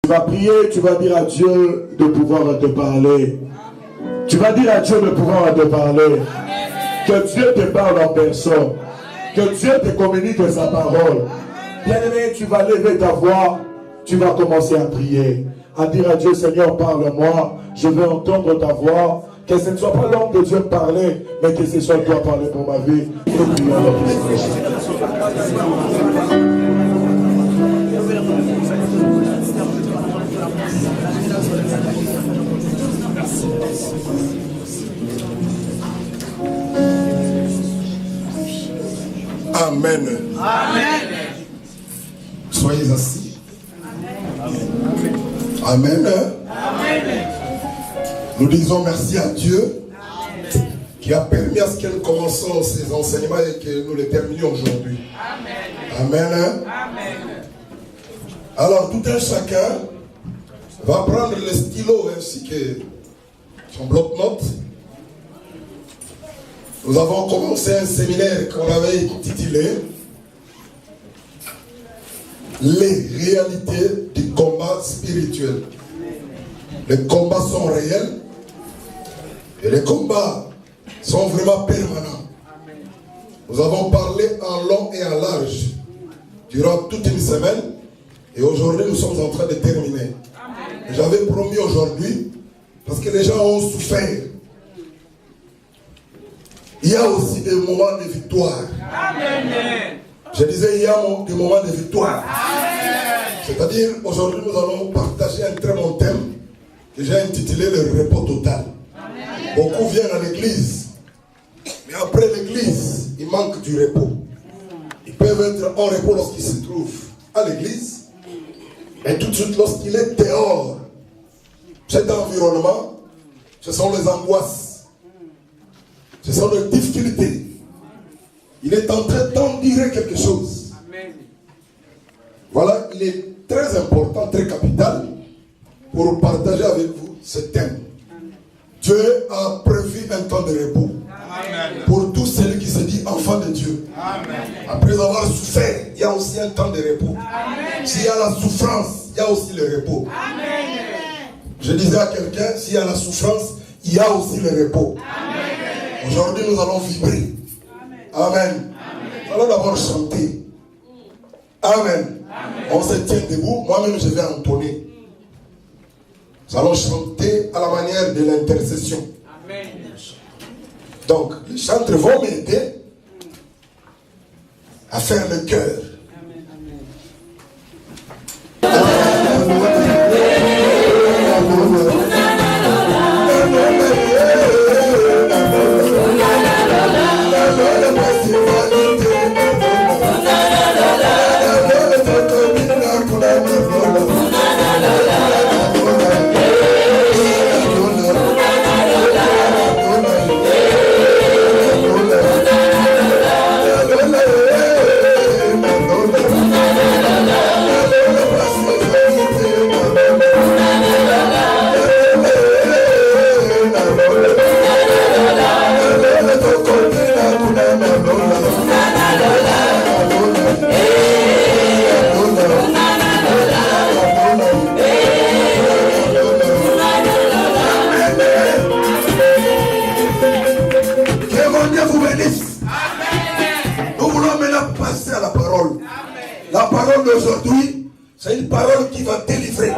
Tu vas prier, tu vas dire à Dieu de pouvoir te parler. Tu vas dire à Dieu de pouvoir te parler. Que Dieu te parle en personne. Que Dieu te communique sa parole. Bien-aimé, tu vas lever ta voix. Tu vas commencer à prier. À dire à Dieu, Seigneur, parle-moi. Je veux entendre ta voix. Que ce ne soit pas l'homme de Dieu parler, mais que ce soit toi parler pour ma vie. Et prions le Amen. Amen. Soyez assis. Amen. Amen. Nous disons merci à Dieu qui a permis à ce que nous commençons ces enseignements et que nous les terminions aujourd'hui. Amen. Amen. Alors tout un chacun va prendre le stylo ainsi que son bloc-notes. Nous avons commencé un séminaire qu'on avait intitulé Les réalités du combat spirituel. Les combats sont réels et les combats sont vraiment permanents. Nous avons parlé en long et en large durant toute une semaine et aujourd'hui nous sommes en train de terminer. J'avais promis aujourd'hui parce que les gens ont souffert. Il y a aussi des moments de victoire. Amen. Je disais, il y a des moments de victoire. C'est-à-dire, aujourd'hui, nous allons partager un très bon thème que j'ai intitulé le repos total. Amen. Beaucoup viennent à l'église, mais après l'église, il manque du repos. Ils peuvent être en repos lorsqu'ils se trouvent à l'église, mais tout de suite, lorsqu'il est dehors, cet environnement, ce sont les angoisses. Ce sont les difficultés. Il est en train d'endurer quelque chose. Amen. Voilà, il est très important, très capital pour partager avec vous ce thème. Amen. Dieu a prévu un temps de repos. Amen. Pour tous celui qui se dit enfant de Dieu. Amen. Après avoir souffert, il y a aussi un temps de repos. S'il y a la souffrance, il y a aussi le repos. Amen. Je disais à quelqu'un, s'il y a la souffrance, il y a aussi le repos. Amen. Aujourd'hui, nous allons vibrer. Amen. Amen. Nous allons d'abord chanter. Amen. Amen. On se tient debout. Moi-même, je vais entonner. Nous allons chanter à la manière de l'intercession. Amen. Donc, les chantres vont m'aider à faire le cœur. Aujourd'hui, c'est une parole qui va délivrer.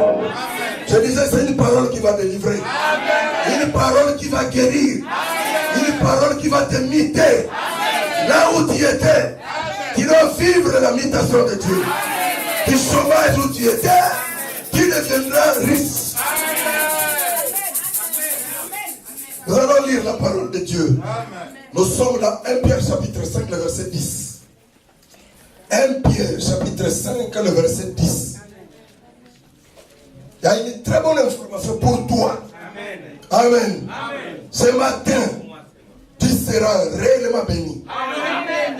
Je disais, c'est une parole qui va délivrer. Une parole qui va guérir. Une parole qui va te miter. Là où tu étais. Tu dois vivre la mutation de Dieu. Du chômage où tu étais, tu deviendras riche. Nous allons lire la parole de Dieu. Nous sommes dans 1 Pierre chapitre 5, le verset 10. 1 Pierre chapitre 5, le verset 10. Il y a une très bonne information pour toi. Amen. Amen. Ce matin, tu seras réellement béni. Amen.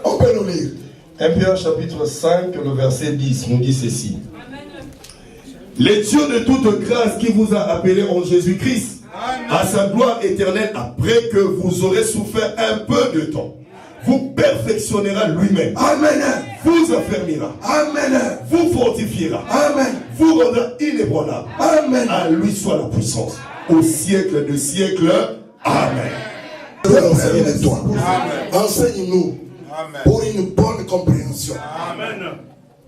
On peut le lire. 1 Pierre chapitre 5, le verset 10 nous dit ceci. Le Dieu de toute grâce qui vous a appelé en Jésus-Christ à sa gloire éternelle après que vous aurez souffert un peu de temps, vous perfectionnera lui-même. Amen. Vous affermira. Amen. Vous fortifiera. Amen. Vous rendra inébranlable. Amen. À lui soit la puissance au siècle de siècle. Amen. Enseigne-toi. Enseigne-nous pour une bonne compréhension. Amen.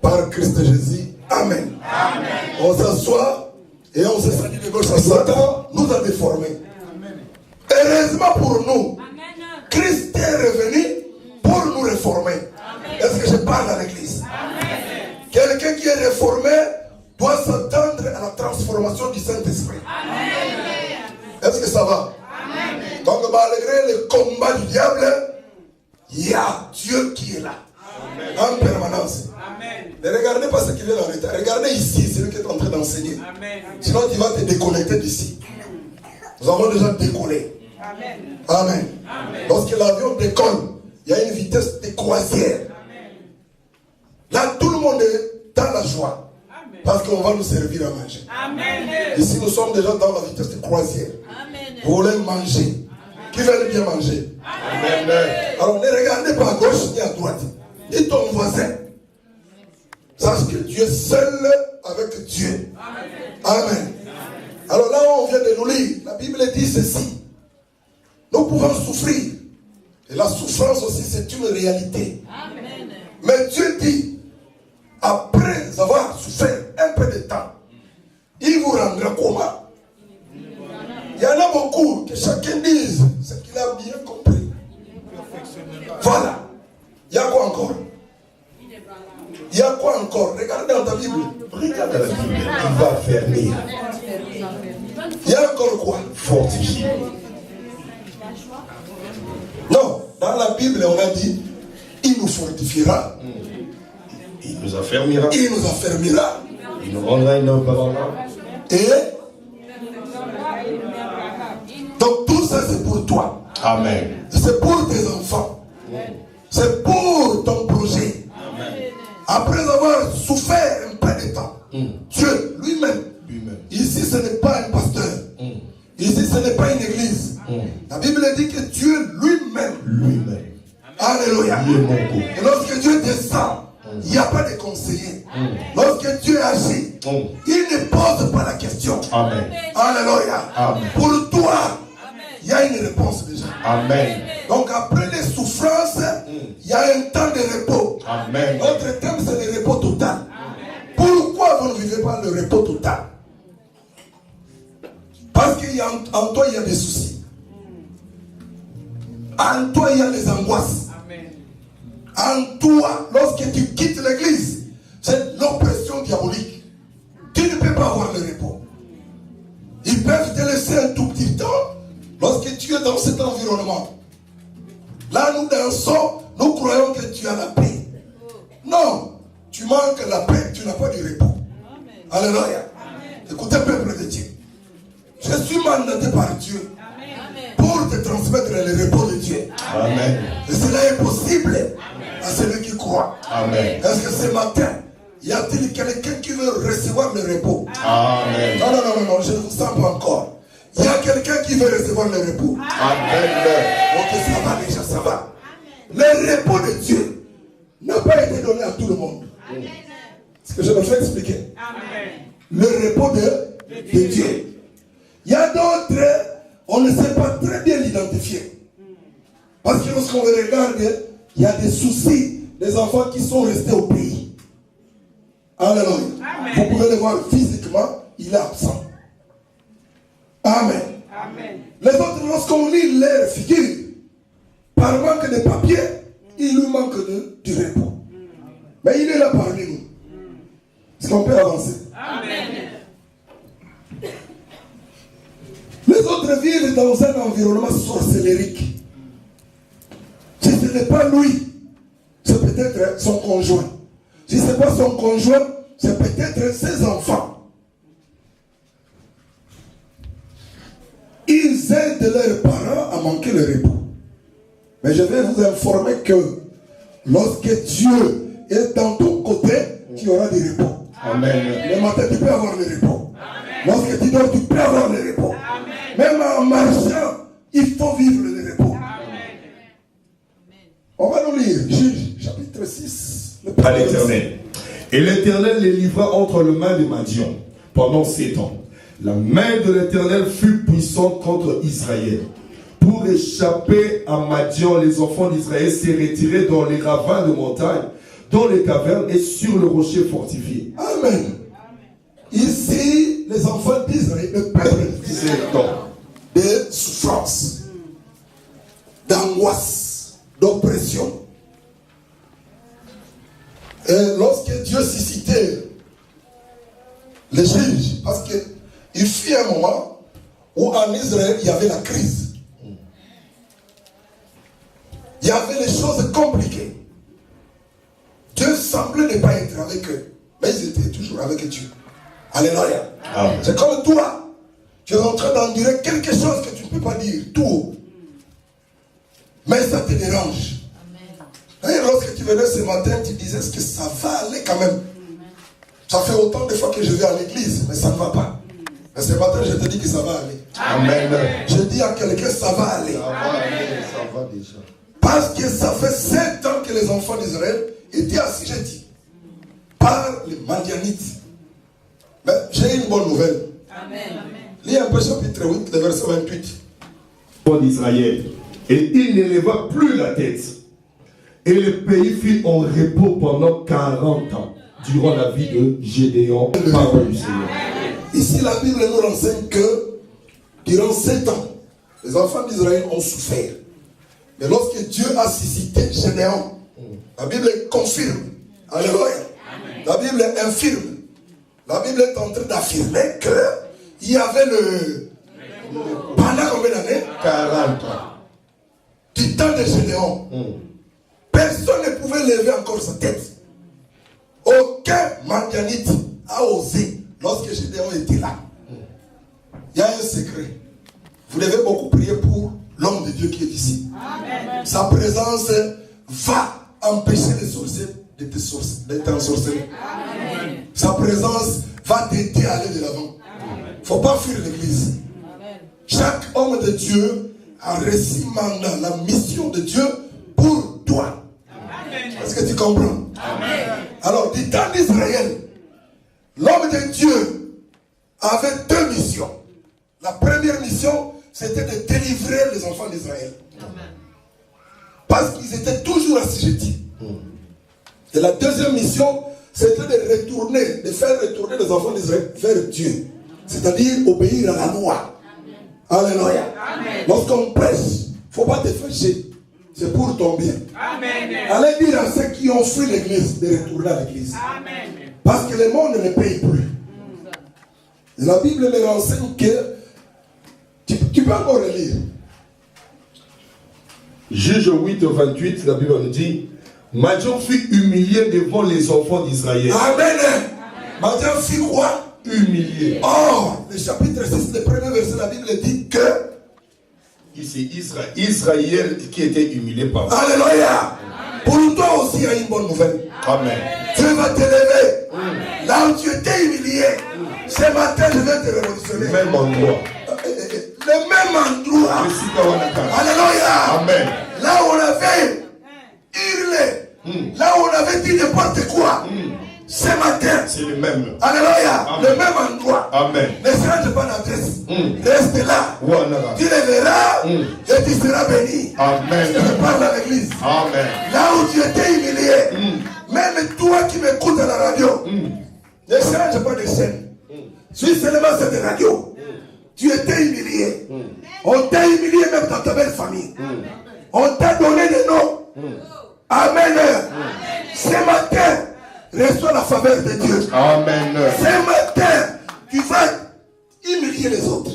Par Christ Jésus. Amen. Amen. On s'assoit et on se salue de gauche à Satan nous a déformés. Heureusement pour nous, Christ est revenu pour nous réformer. Est-ce que je parle à l'église? Quelqu'un qui est réformé doit s'attendre à la transformation du Saint-Esprit. Est-ce que ça va? Donc malgré le combat du diable, il y a Dieu qui est là. En permanence. Ne regardez pas ce qui vient en retard. Regardez ici, celui qui est en train d'enseigner. Sinon tu vas te déconnecter d'ici. Nous avons déjà décollé. Amen. Lorsque l'avion décolle, il y a une vitesse de croisière. Là, tout le monde est dans la joie. Parce qu'on va nous servir à manger. Ici, nous sommes déjà dans la vitesse de croisière. Vous voulez manger. Qui veut bien manger? Alors, ne regardez pas à gauche ni à droite. Dis ton voisin. Sache que tu es seul avec Dieu. Amen. Alors là, on vient de nous lire. La Bible dit ceci. Nous pouvons souffrir. Et la souffrance aussi, c'est une réalité. Amen. Mais Dieu dit, après avoir souffert un peu de temps, il vous rendra comment? Il y en a beaucoup que chacun dise ce qu'il a bien compris. Voilà. Il y a quoi encore? Il y a quoi encore? Regardez dans ta Bible. Regarde la Bible. Il va affermir. Il y a encore quoi? Fortifier. Non, dans la Bible, on a dit, il nous fortifiera. Il nous affermira. Il nous affermira. Il nous rendra inébranlable. Et donc tout ça c'est pour toi. Amen. C'est pour tes enfants. C'est pour ton projet. Amen. Après avoir souffert un peu de temps, Dieu lui-même, ici ce n'est pas un pasteur. Ici ce n'est pas une église. La Bible dit que Dieu lui-même. Alléluia. Et lorsque Dieu descend, il n'y a pas de conseiller. Lorsque Dieu agit, il ne pose pas la question. Amen. Alléluia. Amen. Pour toi, il y a une réponse déjà. Amen. Donc après les souffrances, il y a un temps de repos. Amen. Notre thème c'est le repos total. Pourquoi vous ne vivez pas le repos total? Parce qu'en toi il y a des soucis. En toi il y a des angoisses. En toi, lorsque tu quittes l'église, c'est l'oppression diabolique. Tu ne peux pas avoir le repos. Ils peuvent te laisser un tout petit temps lorsque tu es dans cet environnement. Là, nous dansons, nous croyons que tu as la paix. Non, tu manques la paix, tu n'as pas du repos. Alléluia. Écoutez, peuple de Dieu. Je suis mandaté par Dieu pour te transmettre le repos de Dieu. Amen. Et cela est possible à celui qui croit. Amen. Est-ce que ce matin, y a-t-il quelqu'un qui veut recevoir le repos? Amen. Non, je ne vous sens pas encore. Il y a quelqu'un qui veut recevoir le repos. Amen. Ok, ça va déjà, ça va. Le repos de Dieu n'a pas été donné à tout le monde. Ce que je me fais expliquer. Le repos de Dieu. Il y a d'autres, on ne sait pas très bien l'identifier. Parce que lorsqu'on regarde, il y a des soucis des enfants qui sont restés au pays. Alléluia. Vous pouvez le voir physiquement, il est absent. Amen. Les autres, lorsqu'on lit leurs figures, par manque de papier, il lui manque du repos. Mais il est là parmi nous. Est-ce qu'on peut avancer? Amen. Les autres vivent dans un environnement sorcellérique. Si ce n'est pas lui, c'est peut-être son conjoint. Si ce n'est pas son conjoint, c'est peut-être ses enfants. Ils aident leurs parents à manquer le repos. Mais je vais vous informer que lorsque Dieu est dans ton côté, tu auras du repos. Amen. Le matin, tu peux avoir le repos. Lorsque tu dors, tu peux avoir le repos. Même en marchant, il faut vivre le repos. On va nous lire Juge, chapitre 6. À l'Éternel. Et l'Éternel les livra entre les mains de Madian pendant 7 ans. La main de l'Éternel fut puissante contre Israël. Pour échapper à Madian, les enfants d'Israël s'est retirés dans les ravins de montagne, dans les cavernes et sur le rocher fortifié. Amen. Ici, les enfants d'Israël, le peuple d'Israël, de souffrance, d'angoisse, d'oppression. Et lorsque Dieu suscitait les juges, parce qu'il fut un moment où en Israël, il y avait la crise. Il y avait les choses compliquées. Dieu semblait ne pas être avec eux, mais ils étaient toujours avec Dieu. Alléluia. Amen. C'est comme toi. Tu es en train d'endurer quelque chose que tu ne peux pas dire tout haut. Mais ça te dérange. Et lorsque tu venais ce matin, tu disais est-ce que ça va aller quand même? Ça fait autant de fois que je vais à l'église, mais ça ne va pas. Mais ce matin, je te dis que ça va aller. Amen. Je dis à quelqu'un ça va aller. Ça va aller, ça va déjà. Parce que ça fait 7 ans que les enfants d'Israël étaient assujettis par les Madianites. Mais j'ai une bonne nouvelle. Amen. Lis un peu chapitre 8, le verset 28. D'Israël. Et il n'éleva plus la tête. Et le pays fut en repos pendant 40 ans, durant la vie de Gédéon, parole du Seigneur. Ici, la Bible nous renseigne que durant 7 ans, les enfants d'Israël ont souffert. Mais lorsque Dieu a suscité Gédéon, la Bible confirme. Alléluia. La Bible infirme. La Bible est en train d'affirmer qu'il y avait pendant combien d'années? 40 ans. Du temps de Gédéon. Personne ne pouvait lever encore sa tête. Aucun Madianite a osé lorsque Gédéon était là. Il y a un secret. Vous devez beaucoup prier pour l'homme de Dieu qui est ici. Amen. Sa présence va empêcher les sorciers d'être ensorcelés. Sa présence va t'aider à aller de l'avant. Il ne faut pas fuir l'église. Chaque homme de Dieu a reçu mandat, la mission de Dieu pour toi. Est-ce que tu comprends? Amen. Alors, du temps d'Israël, l'homme de Dieu avait 2 missions. La première mission, c'était de délivrer les enfants d'Israël. Parce qu'ils étaient toujours assujettis. Et la deuxième mission, c'était de faire retourner les enfants d'Israël vers Dieu. C'est-à-dire obéir à la loi. Alléluia. Lorsqu'on prêche, il ne faut pas te fâcher. C'est pour ton bien. Amen. Allez dire à ceux qui ont fui l'église de retourner à l'église. Parce que le monde ne paye plus. Et la Bible me renseigne que tu peux encore le lire. Juge 8 au 28, la Bible nous dit Madian fut humilié devant les enfants d'Israël. Amen. Madian fut quoi? Humilié. Or, le chapitre 6, le premier verset, la Bible dit que ici, Israël qui était humilié par. Alléluia. Pour toi aussi, il y a une bonne nouvelle. Amen. Dieu va t'élever. Là où tu étais humilié, ce matin, je vais te révolutionner. Même endroit. Le même endroit. Alléluia. Amen. Là où on avait hurlé, là où on avait dit n'importe quoi, ce matin, c'est le même. Alléluia. Amen. Le même endroit. Amen. Ne change pas d'adresse. Reste là. Tu le verras et tu seras béni. Amen. Je parle à l'église. Amen. Là où tu étais humilié, même toi qui m'écoutes à la radio, ne change pas de chaîne. Suis seulement cette radio. Tu étais humilié. On t'a humilié même dans ta belle famille. On t'a donné des noms. Amen. Ce matin, reçois la faveur de Dieu. Amen. Ce matin, tu vas humilier les autres.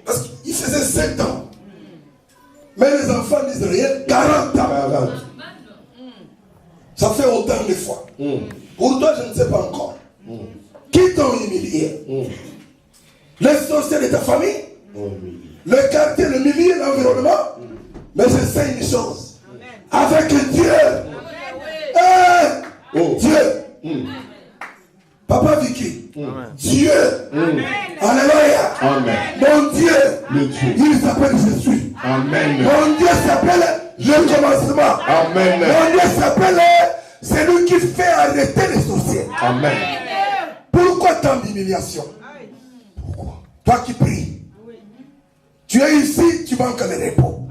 Parce qu'il faisait 7 ans. Mais les enfants disent rien. 40 ans. Ça fait autant de fois. Pour toi, je ne sais pas encore. Qui t'ont humilié? Les sorciers de ta famille? Le quartier, le milieu, l'environnement? Mais je sais une chose. Avec Dieu. Dieu. Papa Vicky. Dieu. Alléluia. Amen. Mon Dieu. Le Dieu. Il s'appelle Jésus. Amen. Mon Dieu s'appelle le commencement. Amen. Mon Dieu s'appelle celui qui fait arrêter les sorciers. Amen. Pourquoi tant d'humiliation? Pourquoi? Toi qui pries. Tu es ici, tu manques le repos.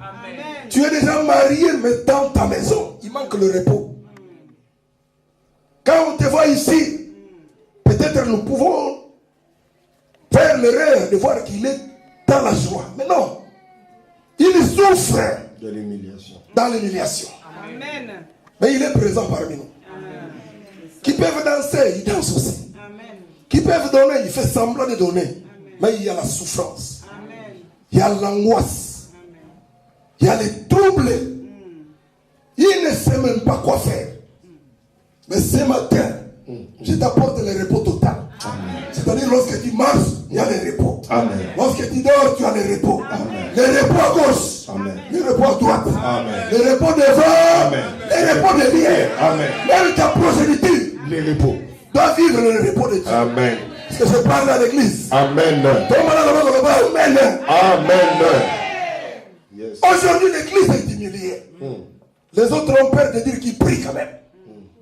Tu es déjà marié, mais dans ta maison, il manque le repos. Quand on te voit ici, peut-être nous pouvons faire l'erreur de voir qu'il est dans la joie. Mais non. Il souffre De l'humiliation. dans l'humiliation. Amen. Mais il est présent parmi nous. Qui peuvent danser, il danse aussi. Amen. Qui peuvent donner, il fait semblant de donner. Mais il y a la souffrance. Amen. Il y a l'angoisse. Il y a les troubles. Il ne sait même pas quoi faire. Mais ce matin, je t'apporte le repos total. C'est-à-dire lorsque tu marches, il y a le repos. Amen. Lorsque tu dors, tu as le repos. Amen. Le repos à gauche. Amen. Le repos à droite. Amen. Le repos devant. Amen. Le repos derrière. Amen. Même ta progéniture Les repos. doit vivre le repos de Dieu. Amen. Parce que je parle à l'église. Amen. Amen. Amen. Yes. Aujourd'hui, l'église est humiliée. Les autres ont peur de dire qu'ils prient quand même.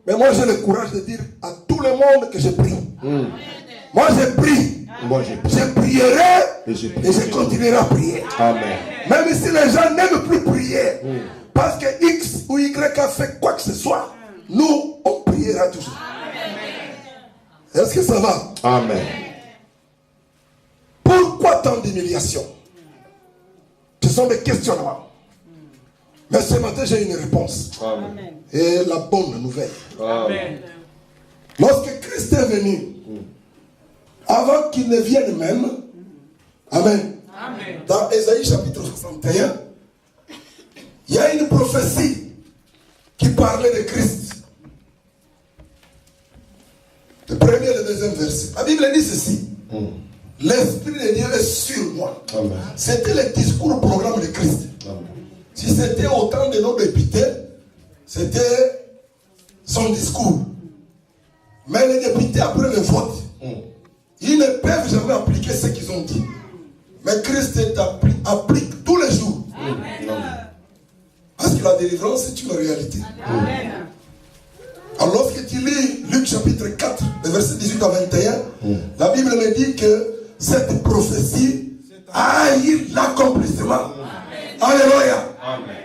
Mais moi, j'ai le courage de dire à tout le monde que je prie. Moi, je prie. Moi, j'ai prié. Je prierai Et je et je continuerai à prier. Amen. Même si les gens n'aiment plus prier, parce que X ou Y a fait quoi que ce soit, nous, on priera toujours. Est-ce que ça va? Amen. Pourquoi tant d'humiliation? Ce sont des questionnements. Mais ce matin, j'ai une réponse. Amen. Et la bonne nouvelle. Amen. Lorsque Christ est venu, avant qu'il ne vienne même, Amen. Amen. Dans Ésaïe chapitre 61, il y a une prophétie qui parlait de Christ. Le premier et le deuxième verset. La Bible dit ceci. L'Esprit de Dieu est sur moi. Amen. C'était le discours au programme de Christ. Amen. Si c'était au temps de nos députés, c'était son discours. Mais les députés, après le vote, ils ne peuvent jamais appliquer ce qu'ils ont dit. Mais Christ applique tous les jours. Parce que la délivrance, c'est une réalité. Amen. Alors lorsque tu lis Luc chapitre 4, le verset 18 à 21, la Bible me dit que cette prophétie a eu l'accomplissement. Alléluia. Amen.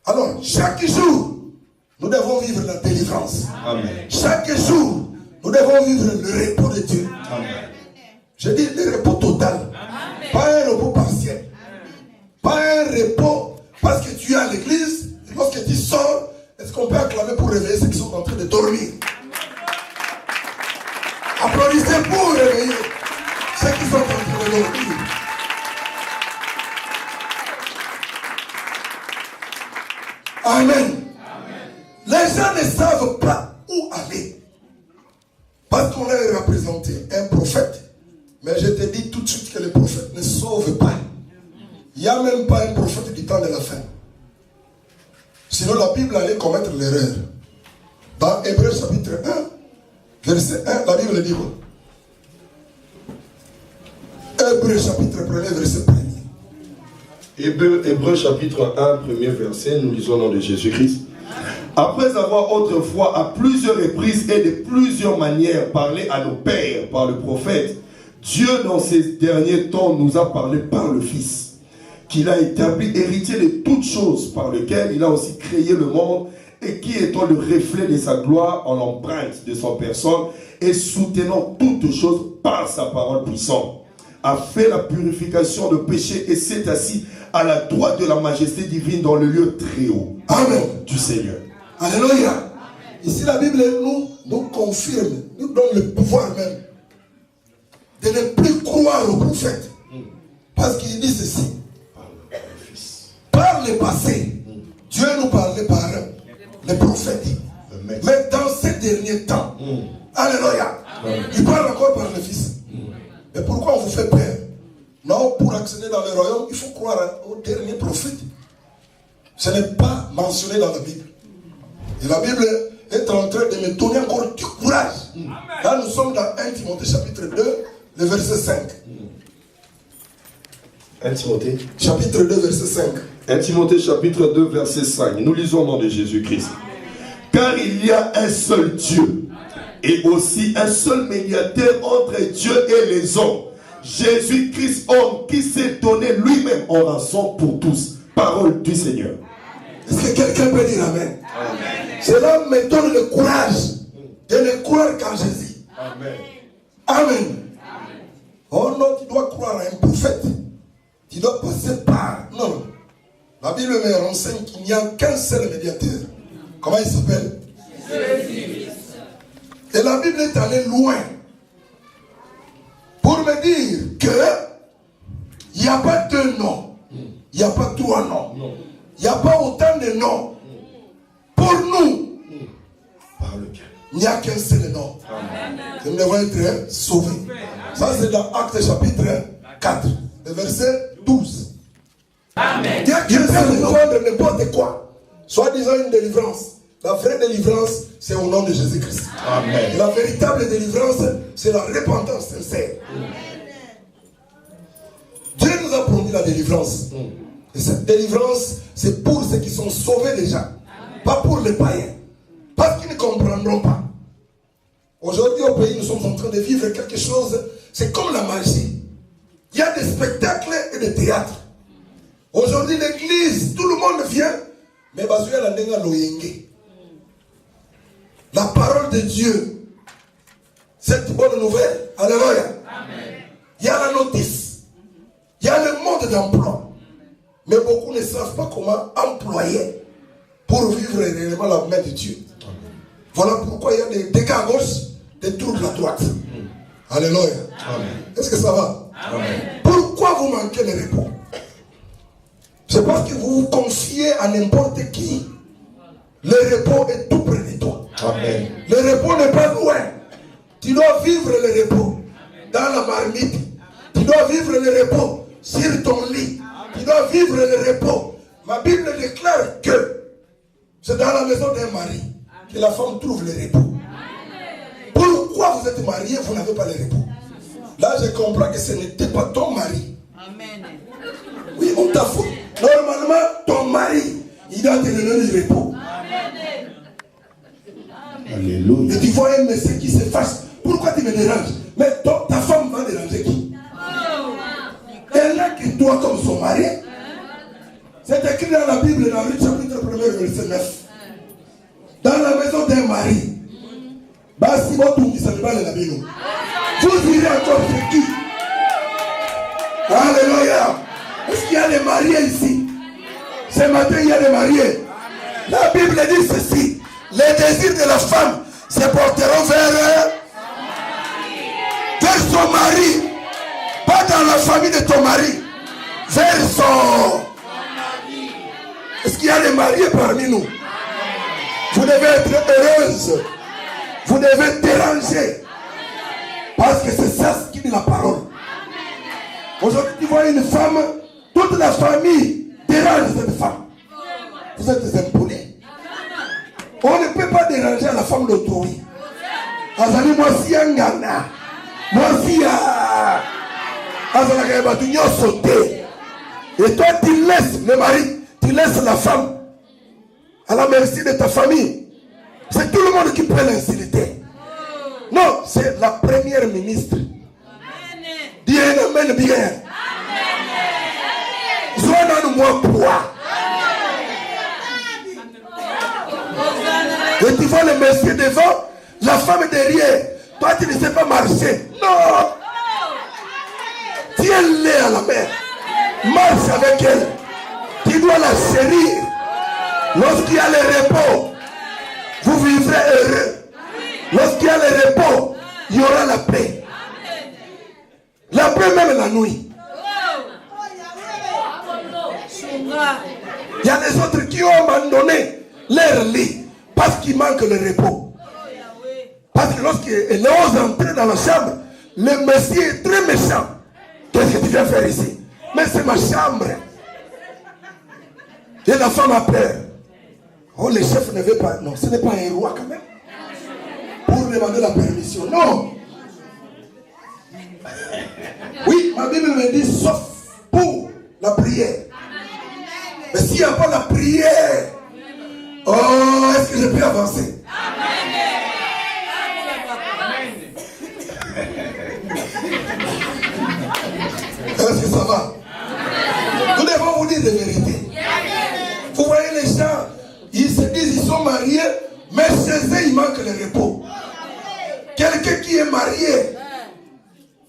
Alors, chaque jour, nous devons vivre la délivrance. Amen. Chaque jour, nous devons vivre le repos de Dieu. Amen. Je dis le repos total. Pas un repos partiel. Pas un repos parce que tu es à l'église. Lorsque tu sors, est-ce qu'on peut acclamer pour réveiller ceux qui sont en train de dormir? Applaudissez pour réveiller ceux qui sont en train de dormir. Amen. Les gens ne savent pas où aller. Parce qu'on a représenté un prophète. Mais je te dis tout de suite que les prophètes ne sauvent pas. Il n'y a même pas un prophète du temps de la fin. Sinon la Bible allait commettre l'erreur. Dans Hébreux chapitre 1, verset 1, la Bible dit quoi? Hébreux chapitre 1, verset 1. Hébreux chapitre 1, premier verset, nous lisons au nom de Jésus-Christ. Après avoir autrefois à plusieurs reprises et de plusieurs manières parlé à nos pères par le prophète, Dieu dans ces derniers temps nous a parlé par le Fils, qu'il a établi héritier de toutes choses, par lequel il a aussi créé le monde, et qui étant le reflet de sa gloire en l'empreinte de son personne et soutenant toutes choses par sa parole puissante, a fait la purification de péché et s'est assis à la droite de la majesté divine dans le lieu très haut. Amen. Du Seigneur. Alléluia. Ici, la Bible nous confirme, nous donne le pouvoir même de ne plus croire aux prophètes. Parce qu'il dit ceci. Par le passé, Dieu nous parlait par les prophètes. Mais dans ces derniers temps, alléluia, il parle encore par le Fils. Mais pourquoi on vous fait peur? Non, pour accéder dans le royaume, il faut croire aux derniers prophètes. Ce n'est pas mentionné dans la Bible. Et la Bible est en train de me donner encore du courage. Là, nous sommes dans 1 Timothée chapitre 2, le verset 5. 1 Timothée. Chapitre 2, verset 5. 1 Timothée chapitre 2, verset 5. Nous lisons au nom de Jésus-Christ. Car il y a un seul Dieu et aussi un seul médiateur entre Dieu et les hommes, Jésus-Christ, homme qui s'est donné lui-même en rançon pour tous. Parole du Seigneur. Est-ce que quelqu'un peut dire Amen? Amen. Cela me donne le courage de ne croire qu'en Jésus. Amen. Amen. Oh non, tu dois croire à un prophète. Tu dois passer par... Non. La Bible me renseigne qu'il n'y a qu'un seul médiateur. Comment il s'appelle? Jésus. Et la Bible est allée loin pour me dire que il n'y a pas deux noms. Il n'y a pas trois noms. Il n'y a pas autant de noms. Pour nous, il n'y a qu'un seul nom. Et nous devons être sauvés. Ça, c'est dans Actes chapitre 4, le verset 12. Amen. Il y a qu'un seul nom de n'importe quoi. Soit disant une délivrance. La vraie délivrance, c'est au nom de Jésus-Christ. Amen. La véritable délivrance, c'est la repentance sincère. Amen. Dieu nous a promis la délivrance. Et cette délivrance, c'est pour ceux qui sont sauvés déjà. Amen. Pas pour les païens. Parce qu'ils ne comprendront pas. Aujourd'hui au pays, nous sommes en train de vivre quelque chose, c'est comme la magie. Il y a des spectacles et des théâtres. Aujourd'hui, l'église, tout le monde vient, mais Bazouya la Nenga Loyenge. La parole de Dieu, cette bonne nouvelle, alléluia. Il y a la notice, il y a le mode d'emploi. Mais beaucoup ne savent pas comment employer pour vivre réellement la main de Dieu. Voilà pourquoi il y a des dégâts à gauche, des troubles à droite. Alléluia. Est-ce que ça va? Amen. Pourquoi vous manquez le repos? C'est parce que vous vous confiez à n'importe qui. Le repos est tout près de toi. Amen. Le repos n'est pas loin. Tu dois vivre le repos dans la marmite. Tu dois vivre le repos sur ton lit. Tu dois vivre le repos. Ma Bible déclare que c'est dans la maison d'un mari que la femme trouve le repos. Pourquoi vous êtes marié, vous n'avez pas le repos? Là, je comprends que ce n'était pas ton mari. Amen. Oui, on t'a foutu. Normalement, ton mari, il doit te donner le repos. Alléluia. Et tu vois un monsieur qui se fâche. Pourquoi tu me déranges? Mais ta femme va déranger qui? Elle n'a que toi comme son mari. C'est écrit dans la Bible, dans Luc chapitre 1, verset 9. Dans la maison d'un mari. Vous direz encore c'est qui? Alléluia. Est-ce qu'il y a des mariés ici? Ce matin, il y a des mariés. La Bible dit ceci. Les désirs de la femme se porteront vers son mari. Pas dans la famille de ton mari. Vers son mari. Est-ce qu'il y a des mariés parmi nous? Vous devez être heureuse. Vous devez déranger. Parce que c'est ça ce qui dit la parole. Aujourd'hui, tu vois une femme, toute la famille dérange cette femme. Vous êtes des impolis. On ne peut pas déranger la femme d'autrui. Azali moi si angana. Moi si azala kaya tu nyo sauté. Et toi tu laisses le mari, tu laisses la femme à la merci de ta famille. C'est tout le monde qui peut l'insulter. Non, c'est la première ministre. Dis amen bien. Sois dans moi poids. Et tu vois le monsieur devant, la femme derrière. Toi, tu ne sais pas marcher. Non. Tiens-les à la main. Marche avec elle. Tu dois la chérir. Lorsqu'il y a le repos, vous vivrez heureux. Lorsqu'il y a le repos, il y aura la paix. La paix même la nuit. Il y a des autres qui ont abandonné leur lit parce qu'il manque le repos. Parce que lorsqu'elle ose entrer dans la chambre, le monsieur est très méchant. Qu'est-ce que tu viens faire ici? Mais c'est ma chambre. Et la femme a peur. Oh, le chef ne veut pas. Non, ce n'est pas un roi quand même. Pour demander la permission. Non. Oui, ma Bible me dit sauf pour la prière. Mais s'il n'y a pas la prière, oh, est-ce que je peux avancer? Est-ce que ça va? Nous devons vous dire la vérité. Vous voyez les gens, ils se disent ils sont mariés, mais chez eux il manque le repos. Quelqu'un qui est marié,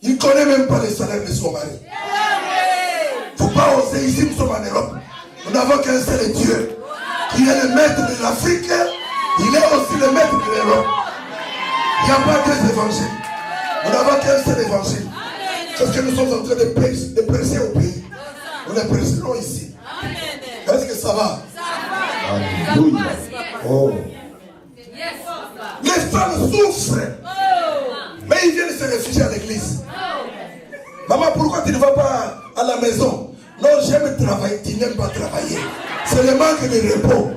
il ne connaît même pas le salaire de son mari. Il ne faut pas oser, ici nous sommes en Europe. Nous n'avons qu'un seul Dieu, qui est le maître de l'Afrique, il est aussi le maître de l'Europe. Il n'y a pas deux évangiles. Nous n'avons qu'un seul évangile. C'est ce que nous sommes en train de prêcher au pays. Nous le prêcherons ici. Est-ce que ça va? Alléluia. Oh. Les femmes souffrent. Mais ils viennent se réfugier à l'église. Maman, pourquoi tu ne vas pas à la maison? Non, j'aime travailler. Tu n'aimes pas travailler. C'est le manque de repos.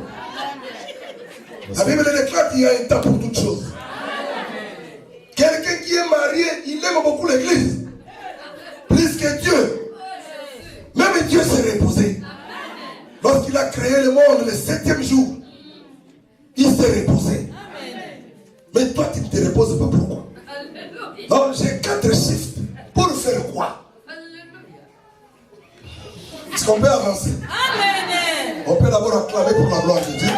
La Bible déclare qu'il y a un temps pour toutes choses. Quelqu'un qui est marié, il aime beaucoup l'église. Plus que Dieu. Même Dieu s'est reposé. Lorsqu'il a créé le monde le 7e jour, il s'est reposé. Mais toi, tu ne te reposes pas. Pourquoi? Non, j'ai 4 shifts. Pour faire quoi? Est-ce qu'on peut avancer? On peut d'abord acclamer pour la gloire de Dieu.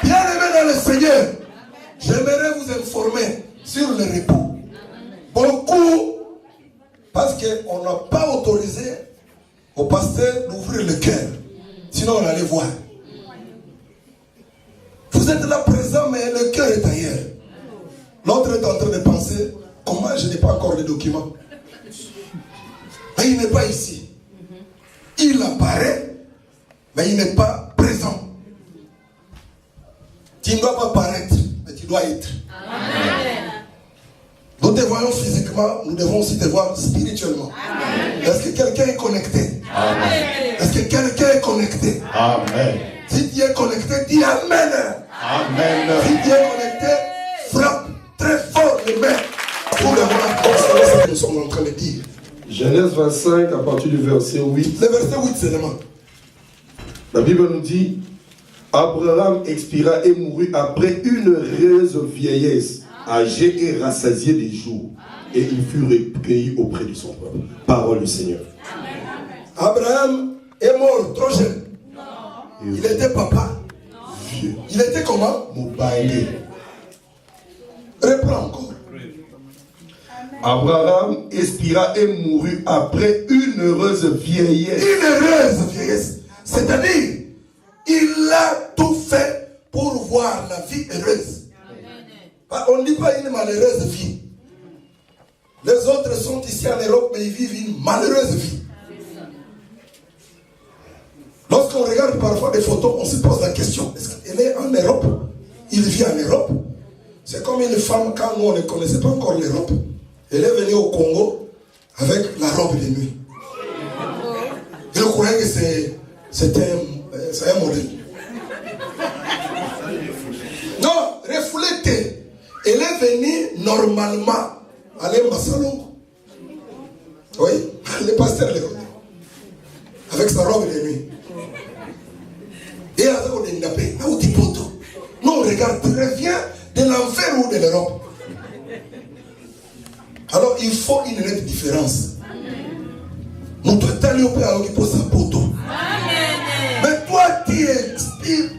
Bien-aimés dans le Seigneur, j'aimerais vous informer sur le repos. Beaucoup, parce qu'on n'a pas autorisé au pasteur d'ouvrir le cœur. Sinon, on allait voir. Vous êtes là présent, mais le cœur est ailleurs. L'autre est en train de penser, comment je n'ai pas encore les documents? Mais il n'est pas ici. Il apparaît, mais il n'est pas présent. Tu ne dois pas paraître, mais tu dois être. Amen. Nous te voyons physiquement, nous devons aussi te voir spirituellement. Est-ce que quelqu'un est connecté? Amen. Est-ce que quelqu'un est connecté? Amen. Si tu es connecté, dis Amen. Amen. Si tu es connecté, frappe très fort les mains pour avoir ce que nous sommes en train de dire. Genèse 25 à partir du verset 8. Le verset 8 seulement. La Bible nous dit, Abraham expira et mourut après une heureuse vieillesse, âgé et rassasié des jours, et il fut recueilli auprès de son peuple. Parole du Seigneur. Abraham est mort trop jeune. Il était papa. Vieux. Il était comment? Moubaïlé. Reprends encore. Abraham expira et mourut après une heureuse vieillesse. Une heureuse vieillesse. C'est-à-dire, il a tout fait pour voir la vie heureuse. On ne dit pas une malheureuse vie. Les autres sont ici en Europe, mais ils vivent une malheureuse vie. Lorsqu'on regarde parfois des photos, on se pose la question, est-ce qu'elle est en Europe? Il vit en Europe. C'est comme une femme, quand nous on ne connaissait pas encore l'Europe, elle est venue au Congo avec la robe de nuit. Et on croyait que c'est un modèle. Non, reflétée. Elle est venue normalement à l'Emba-Salongo. Oui, le pasteur le connaît. Avec sa robe de nuit. Et elle a dit, nous on regarde très bien de l'enfer ou de l'Europe. Alors il faut une nette différence. Nous te taillons au alors qu'il pose sa poteau. Mais toi, tu expires.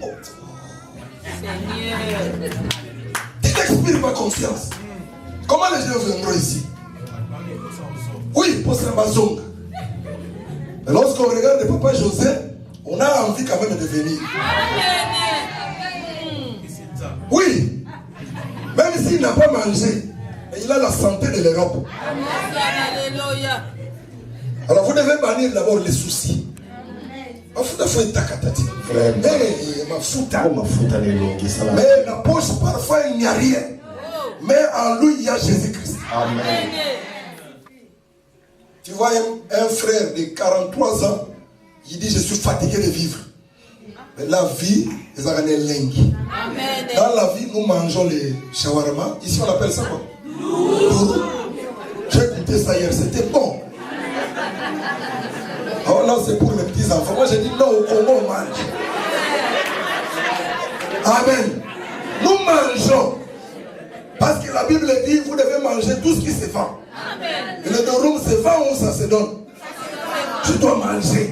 Tu n'expires pas confiance. Comment les gens viendront ici? Oui, pour ça, Mazong. Lorsqu'on regarde le papa José, on a envie quand même de venir. Oui, même s'il n'a pas mangé, il a la santé de l'Europe. Alors vous devez bannir d'abord les soucis. Mais la poche, parfois il n'y a rien. Mais en lui, il y a Jésus-Christ. Amen. Tu vois un frère de 43 ans, il dit je suis fatigué de vivre. Mais la vie, ils ont gagné lingue. Dans la vie, nous mangeons les shawarma. Ici, on appelle ça quoi? Dourou. J'ai goûté ça hier, c'était bon. Alors là, c'est pour les petits enfants. Moi, j'ai dit non, au Congo, on mange. Amen. Nous mangeons. Parce que la Bible dit, vous devez manger tout ce qui se vend. Et le dorum se vend ou ça se donne? Tu dois manger.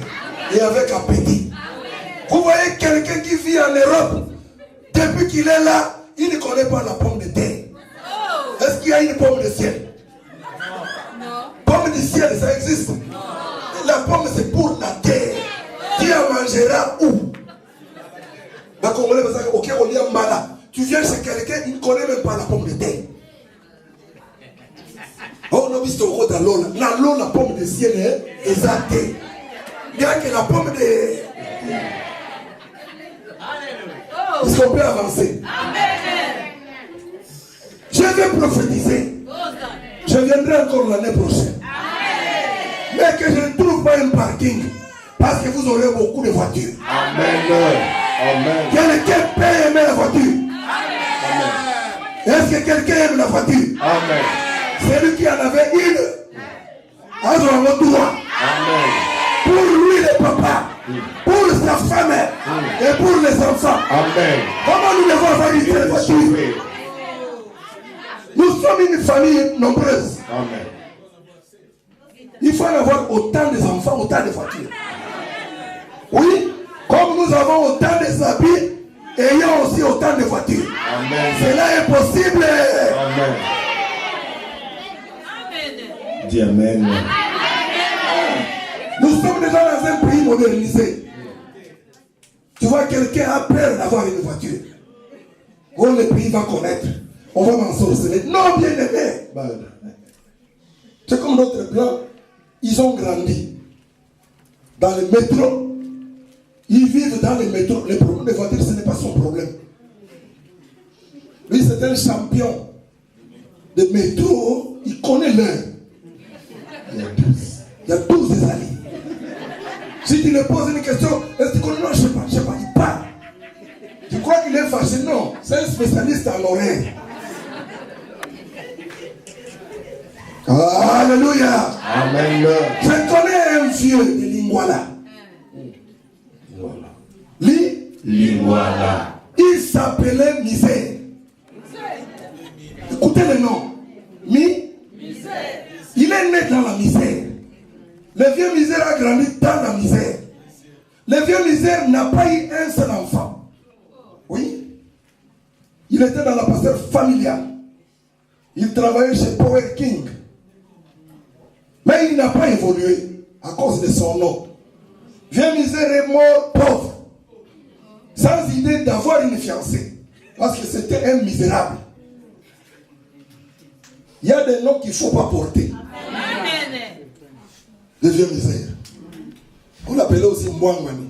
Et avec appétit. Vous voyez quelqu'un qui vit en Europe, depuis qu'il est là, il ne connaît pas la pomme de terre. Est-ce qu'il y a une pomme de ciel? Pomme de ciel, ça existe. La pomme, c'est pour la terre. Qui en mangera où? La Congolais va dire, ok, on y a malade. Tu viens chez quelqu'un, il ne connaît même pas la pomme de terre. Oh, non, mais c'est au côté de l'eau. La pomme de ciel est exaltée. Il y a que la pomme de... Est-ce qu'on peut avancer? Je vais prophétiser. Je viendrai encore l'année prochaine. Mais que je ne trouve pas un parking. Parce que vous aurez beaucoup de voitures. Amen. Amen. Quelqu'un peut aimer la voiture. Est-ce que quelqu'un aime la voiture? Amen. Celui qui en avait une a son droit. Amen. Pour lui, le papa, pour sa femme et pour les enfants. Amen. Comment nous devons avoir une telle voiture? Nous sommes une famille nombreuse. Amen. Il faut en avoir autant d'enfants, autant de voitures. Oui, comme nous avons autant de habits, ayons aussi autant de voitures. Amen. Cela est possible. Amen. Dis Amen. Nous sommes déjà dans un pays modernisé. Tu vois, quelqu'un a peur d'avoir une voiture. Oh, le pays va connaître. On va m'ensorceler. Non, bien aimé. C'est comme notre plan. Ils ont grandi dans le métro. Ils vivent dans le métro. Le problème des voitures, ce n'est pas son problème. Lui, c'est un champion de métro. Il connaît l'heure. Il y a 12 des alliés. Si tu lui poses une question, est-ce que tu connais? Non, je ne sais pas, il parle. Tu crois qu'il est fâché? Non, c'est un spécialiste en oreille. Alléluia. Amen. Je connais un vieux de Lingwala. Lingwala. Il s'appelait Misère. Écoutez le nom. Misère. Il est né dans la misère. Le vieux misère a grandi dans la misère. Le vieux misère n'a pas eu un seul enfant. Oui. Il était dans la pasteur familiale. Il travaillait chez Power King. Mais il n'a pas évolué à cause de son nom. Vieux misère est mort pauvre. Sans idée d'avoir une fiancée. Parce que c'était un misérable. Il y a des noms qu'il ne faut pas porter. Le vieux misère. On l'appelait aussi Mwangmani.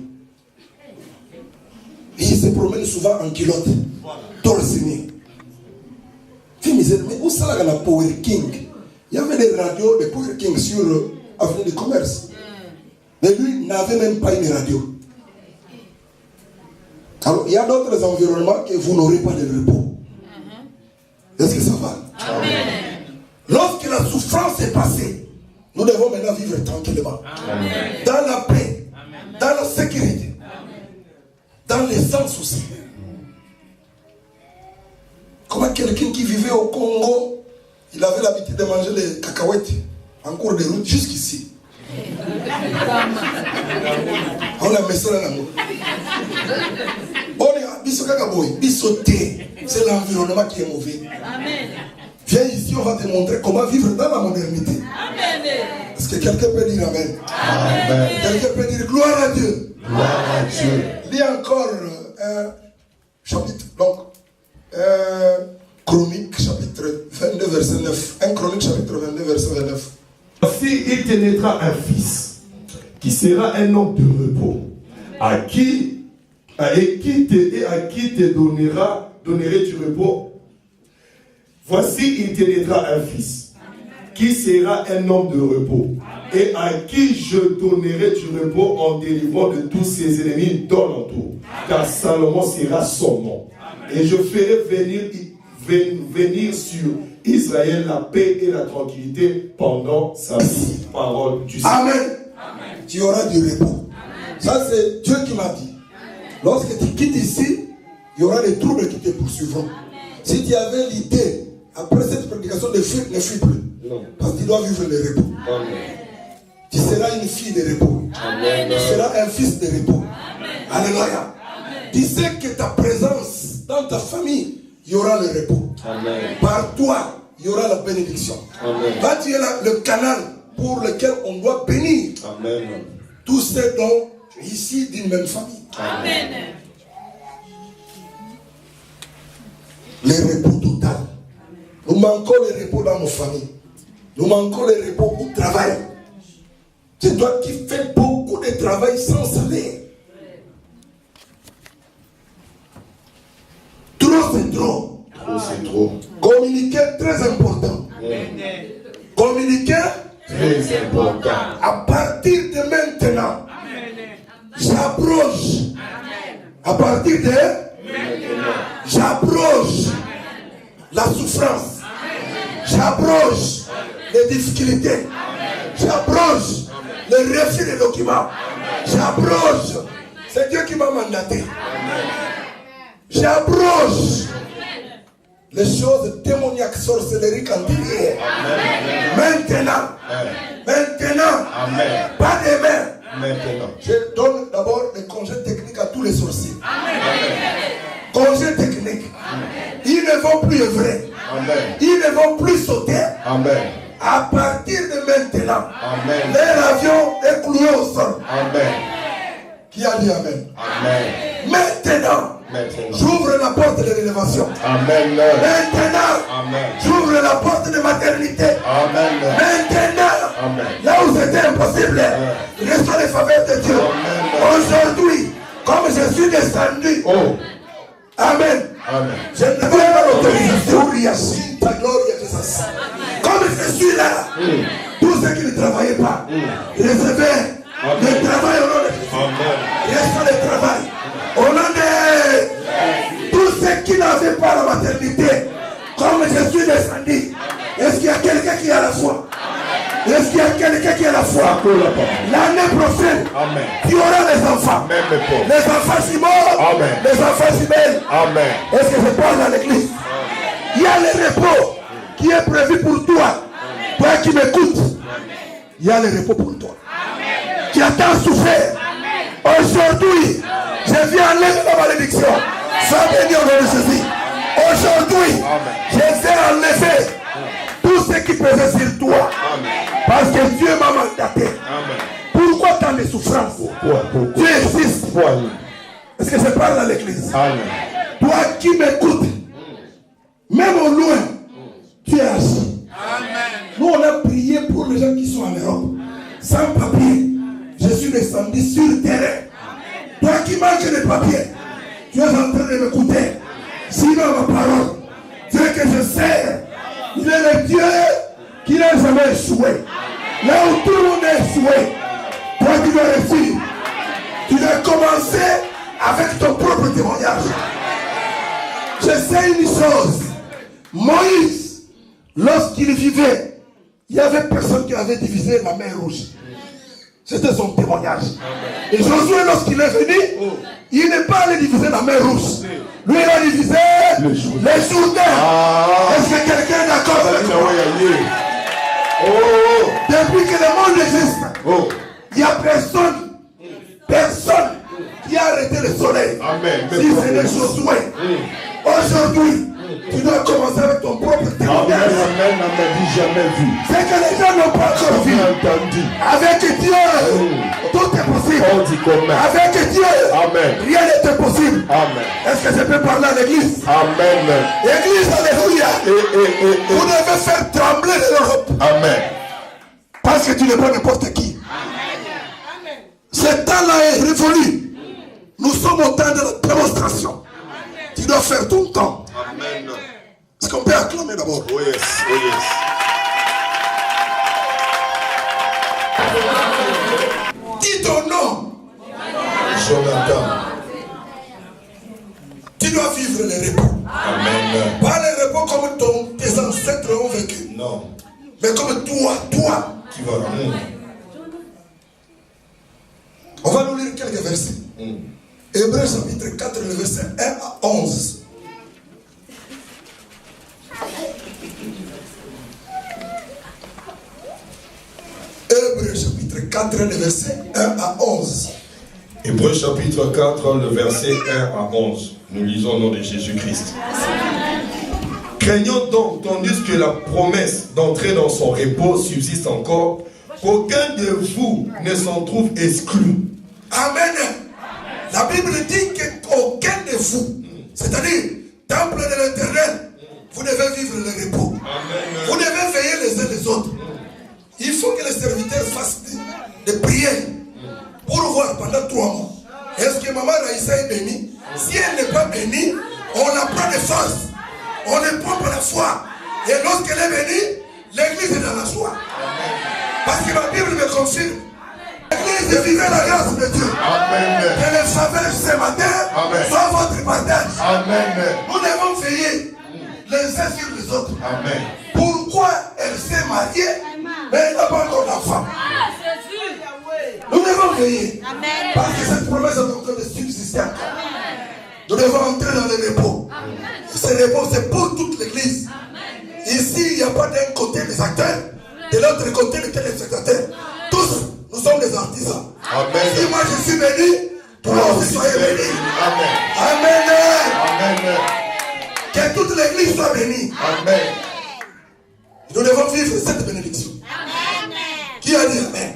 Et il se promène souvent en culotte. Torse nu. Vieux misère, mais où ça la Power King? Il y avait des radios de Power King sur l'avenue du commerce. Mais lui n'avait même pas une radio. Alors, il y a d'autres environnements que vous n'aurez pas de repos. Est-ce que ça va? Amen. Lorsque la souffrance est passée, nous devons maintenant vivre tranquillement. Amen. Dans la paix, dans la sécurité, dans les sans soucis. Comment quelqu'un qui vivait au Congo, il avait l'habitude de manger les cacahuètes en cours de route jusqu'ici. On a mis ça dans l'amour. On est bisoté. C'est l'environnement qui est mauvais. Viens ici, on va te montrer comment vivre dans la modernité. Est-ce que quelqu'un peut dire Amen? Amen. Quelqu'un peut dire gloire à Dieu. Gloire à Dieu. Lis encore un chapitre, donc, Chronique, chapitre 22, verset 9. 1 Chronique, chapitre 22, verset 29. Ainsi, il te naîtra un fils, qui sera un homme de repos, à qui te donnerai du repos. Voici, il te naîtra un fils, qui sera un homme de repos, et à qui je donnerai du repos en délivrant de tous ses ennemis dans l'entour. Car Salomon sera son nom. Et je ferai venir sur Israël la paix et la tranquillité pendant sa vie. Parole du Seigneur. Amen. Amen. Tu auras du repos. Amen. Ça, c'est Dieu qui m'a dit. Lorsque tu quittes ici, il y aura des troubles qui te poursuivront. Amen. Si tu avais l'idée, après cette prédication, de fuir, ne fuis plus. Non. Parce que tu dois vivre le repos. Amen. Tu seras une fille de repos. Amen. Tu seras un fils de repos. Amen. Alléluia. Tu sais que ta présence dans ta famille, il y aura le repos. Amen. Par toi, il y aura la bénédiction. Amen. Là, tu es le canal pour lequel on doit bénir. Amen. Tous ces dons ici d'une même famille. Amen. Le repos total. Nous manquons le repos dans nos familles. Nous manquons le repos au travail. C'est toi qui fais beaucoup de travail sans salaire. Trop, c'est trop. Trop, c'est trop. Communiquer, très important. Communiquer, très important. À partir de maintenant, j'approche. À partir de maintenant, j'approche la souffrance. J'approche les difficultés. J'approche le refus des documents. J'approche. C'est Dieu qui m'a mandaté. J'approche les choses démoniaques, sorcellerie, cantinière. Maintenant. Maintenant. Amen. Pas demain. Maintenant. Je donne d'abord les congés techniques à tous les sorciers. Amen. Congés techniques. Amen. Ils ne vont plus œuvrer. Amen. Ils ne vont plus sauter. Amen. À partir de maintenant, amen, leur avion est cloué au sol. Amen. Qui a dit Amen? Amen. Maintenant. J'ouvre la porte de l'élévation. Amen. Maintenant, amen, j'ouvre la porte de maternité. Amen. Maintenant, amen, là où c'était impossible, reçois les faveurs de Dieu. Amen. Aujourd'hui, comme je suis descendu, oh, amen, amen, je ne veux pas l'autorisation. Ta gloire, Jésus. Comme je suis là, tous ceux qui ne travaillaient pas, recevez le travail au nom de Jésus. Reçois le travail. Au nom de tous ceux qui n'avaient pas la maternité, comme je suis descendu, est-ce qu'il y a quelqu'un qui a la foi? Est-ce qu'il y a quelqu'un qui a la foi? L'année prochaine, amen, tu auras les enfants. Les enfants Simon, les enfants Simel. Est-ce que je parle à l'église? Il y a le repos qui est prévu pour toi. Toi qui m'écoutes, il y a le repos pour toi. Qui a tant souffert. Aujourd'hui, je viens enlever la malédiction. Sois béni au nom de Jésus. Aujourd'hui, je vais enlever tout ce qui pesait sur toi. Parce que Dieu m'a mandaté. Pourquoi tant de souffrances? Dieu existe. Est-ce que je parle à l'église? Toi qui m'écoutes, même au loin, tu es assis. Nous, on a prié pour les gens qui sont en Europe, sans papier. Je suis descendu sur le terrain. Toi qui manques de papier, tu es en train de m'écouter. Sinon ma parole, Dieu que je sais, il est le Dieu qui n'a jamais échoué. Là où tout le monde a échoué, toi tu dois réussir. Tu dois commencer avec ton propre témoignage. Je sais une chose. Moïse, lorsqu'il vivait, il n'y avait personne qui avait divisé la mer Rouge. C'était son témoignage. Et Josué, lorsqu'il est venu, il n'est pas allé diviser la mer Rouge. Lui, il a divisé les Jourdains. Est-ce que quelqu'un est d'accord avec moi? Depuis que le monde existe, Oh. Il n'y a personne qui a arrêté le soleil. Amen. Si c'est des Josué. Aujourd'hui, tu dois commencer avec ton propre témoignage. Amen. Dis jamais vu. C'est que les gens n'ont pas encore vu. Entendu. Avec Dieu, tout est possible. On dit comment? Avec Dieu, Amen. rien n'est impossible. Amen. Est-ce que je peux parler à l'église? Amen. L'église, alléluia. Vous devez faire trembler l'Europe. Amen. Parce que tu n'es pas n'importe qui. Ce temps-là est révolu. Nous sommes au temps de la démonstration. Tu dois faire ton temps. Amen. Est-ce qu'on peut acclamer d'abord? Oh yes. Oh yes. Dis ton nom. Jonathan. Tu dois vivre le repos. Amen. Pas le repos comme tes ancêtres ont vécu. Non. Mais comme toi. Tu vas. On va nous lire quelques versets. Hébreux chapitre 4, le verset 1 à 11. Hébreux chapitre 4, le verset 1 à 11. Hébreux chapitre 4, le verset 1 à 11. Nous lisons au nom de Jésus-Christ. Craignons donc, tandis que la promesse d'entrer dans son repos subsiste encore, qu'aucun de vous ne s'en trouve exclu. Amen. La Bible dit qu'aucun de vous, c'est-à-dire, temple de l'Éternel, vous devez vivre le repos. Amen. Vous devez veiller les uns les autres. Il faut que les serviteurs fassent des prières pour voir pendant 3 mois. Est-ce que maman Raïssa est bénie? Si elle n'est pas bénie, on la prend de force. On est propre la foi. Et lorsqu'elle est bénie, l'église est dans la joie. Parce que ma Bible me confirme. L'église vivait la grâce de Dieu. Amen. Que les faveurs ce matin soient votre partage. Amen. Nous devons veiller les uns sur les autres. Amen. Pourquoi elle s'est mariée, mais elle n'a pas encore d'enfant? Nous devons veiller. Parce que cette promesse est en train de subsister encore. Nous devons entrer dans le repos. Ce repos, c'est pour toute l'église. Ici, il n'y a pas d'un côté des acteurs, de l'autre côté des téléspectateurs. Tous, nous sommes des artisans. Amen. Si moi je suis béni, toi aussi soyez béni. Amen. Amen. Amen. Que toute l'église soit bénie. Amen. Nous devons vivre cette bénédiction. Qui a dit Amen?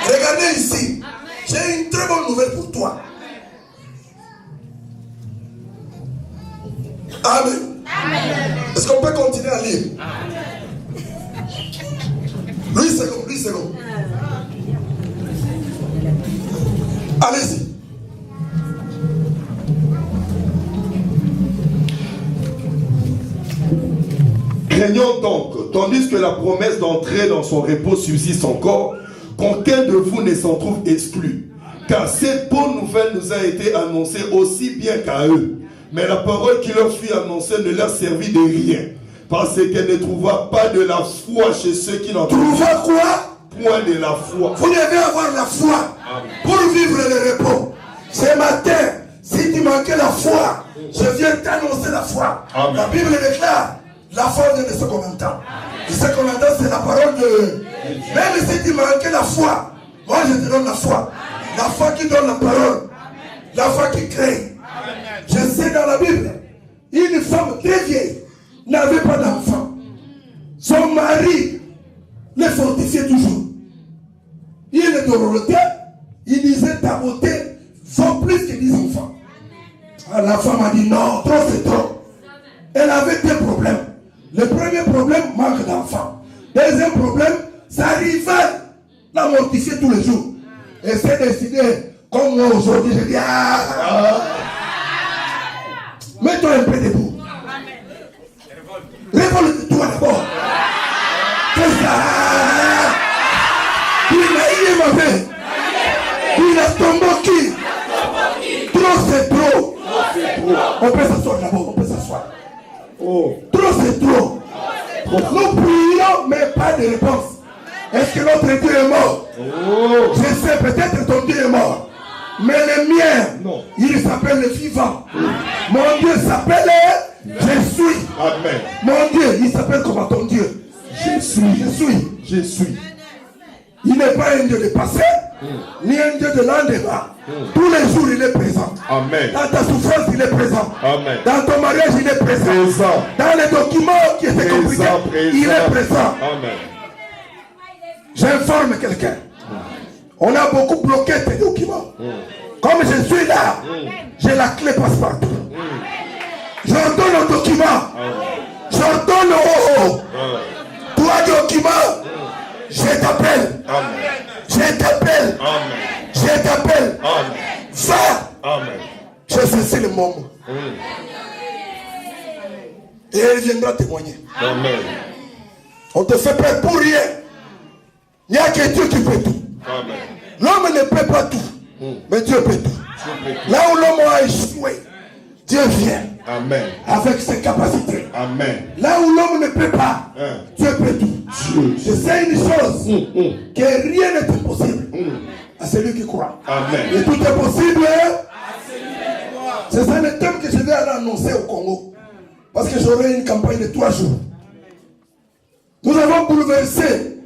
Regardez ici. J'ai une très bonne nouvelle pour toi. Amen. Est-ce qu'on peut continuer à lire? Louis second. Allez-y. Craignons donc, tandis que la promesse d'entrer dans son repos subsiste encore, qu'aucun de vous ne s'en trouve exclu. Car cette bonne nouvelle nous a été annoncée aussi bien qu'à eux. Mais la parole qui leur fut annoncée ne leur servit de rien, parce qu'elle ne trouva pas de la foi chez ceux qui n'en trouvent Trouva quoi? point de la foi. Vous devez avoir la foi pour vivre le repos. Ce matin, si tu manquais la foi, je viens t'annoncer la foi. Amen. La Bible déclare, la foi vient de ce qu'on entend. Et ce qu'on entend, c'est la parole de... Même si tu manquais la foi, moi je te donne la foi. La foi qui donne la parole. La foi qui crée. Je sais dans la Bible, une femme très vieille n'avait pas d'enfant. Son mari le fortifiait toujours. Il le dorlotait, il disait ta beauté vaut plus que 10 enfants. Alors la femme a dit non, trop c'est trop. Elle avait 2 problèmes. Le premier problème, manque d'enfants. Deuxième problème, sa rivale la mortifiait tous les jours. Et c'est décidé, comme moi aujourd'hui, je dis mets-toi un peu debout. Révolte-toi d'abord. C'est ça. Il a ma paix. Il a tombé qui? Trop c'est trop. On peut s'asseoir d'abord, on peut s'asseoir. Trop c'est trop. Nous prions, mais pas de réponse. Est-ce que notre Dieu est mort? Je sais, peut-être ton Dieu est mort. Mais le mien, il s'appelle le vivant. Mon Dieu s'appelle Je suis. Amen. Mon Dieu, il s'appelle comment ton Dieu? Je suis. Je suis. Il n'est pas un Dieu de passé, ni un Dieu de lendemain. Tous les jours, il est présent. Amen. Dans ta souffrance, il est présent. Amen. Dans ton mariage, il est présent. Présent. Dans les documents qui étaient compliqués, il est présent. Amen. J'informe quelqu'un. On a beaucoup bloqué tes documents. Comme je suis là, j'ai la clé passe-partout. J'ordonne au document. J'ordonne au toi, document, je t'appelle. Je t'appelle. Je t'appelle. Va. Amen. Je cesse le moment. Et elle viendra témoigner. Amen. On te fait peur pour rien. Il n'y a que Dieu qui peut tout. Amen. L'homme ne peut pas tout. Mais Dieu peut tout. Là où l'homme a échoué, Dieu vient. Amen. Avec ses capacités. Amen. Là où l'homme ne peut pas, Dieu peut tout. Je sais une chose, que rien n'est impossible à celui qui croit. Amen. Et tout est possible. C'est ça le thème que je vais aller annoncer au Congo. Parce que j'aurai une campagne de 3 jours. Nous avons bouleversé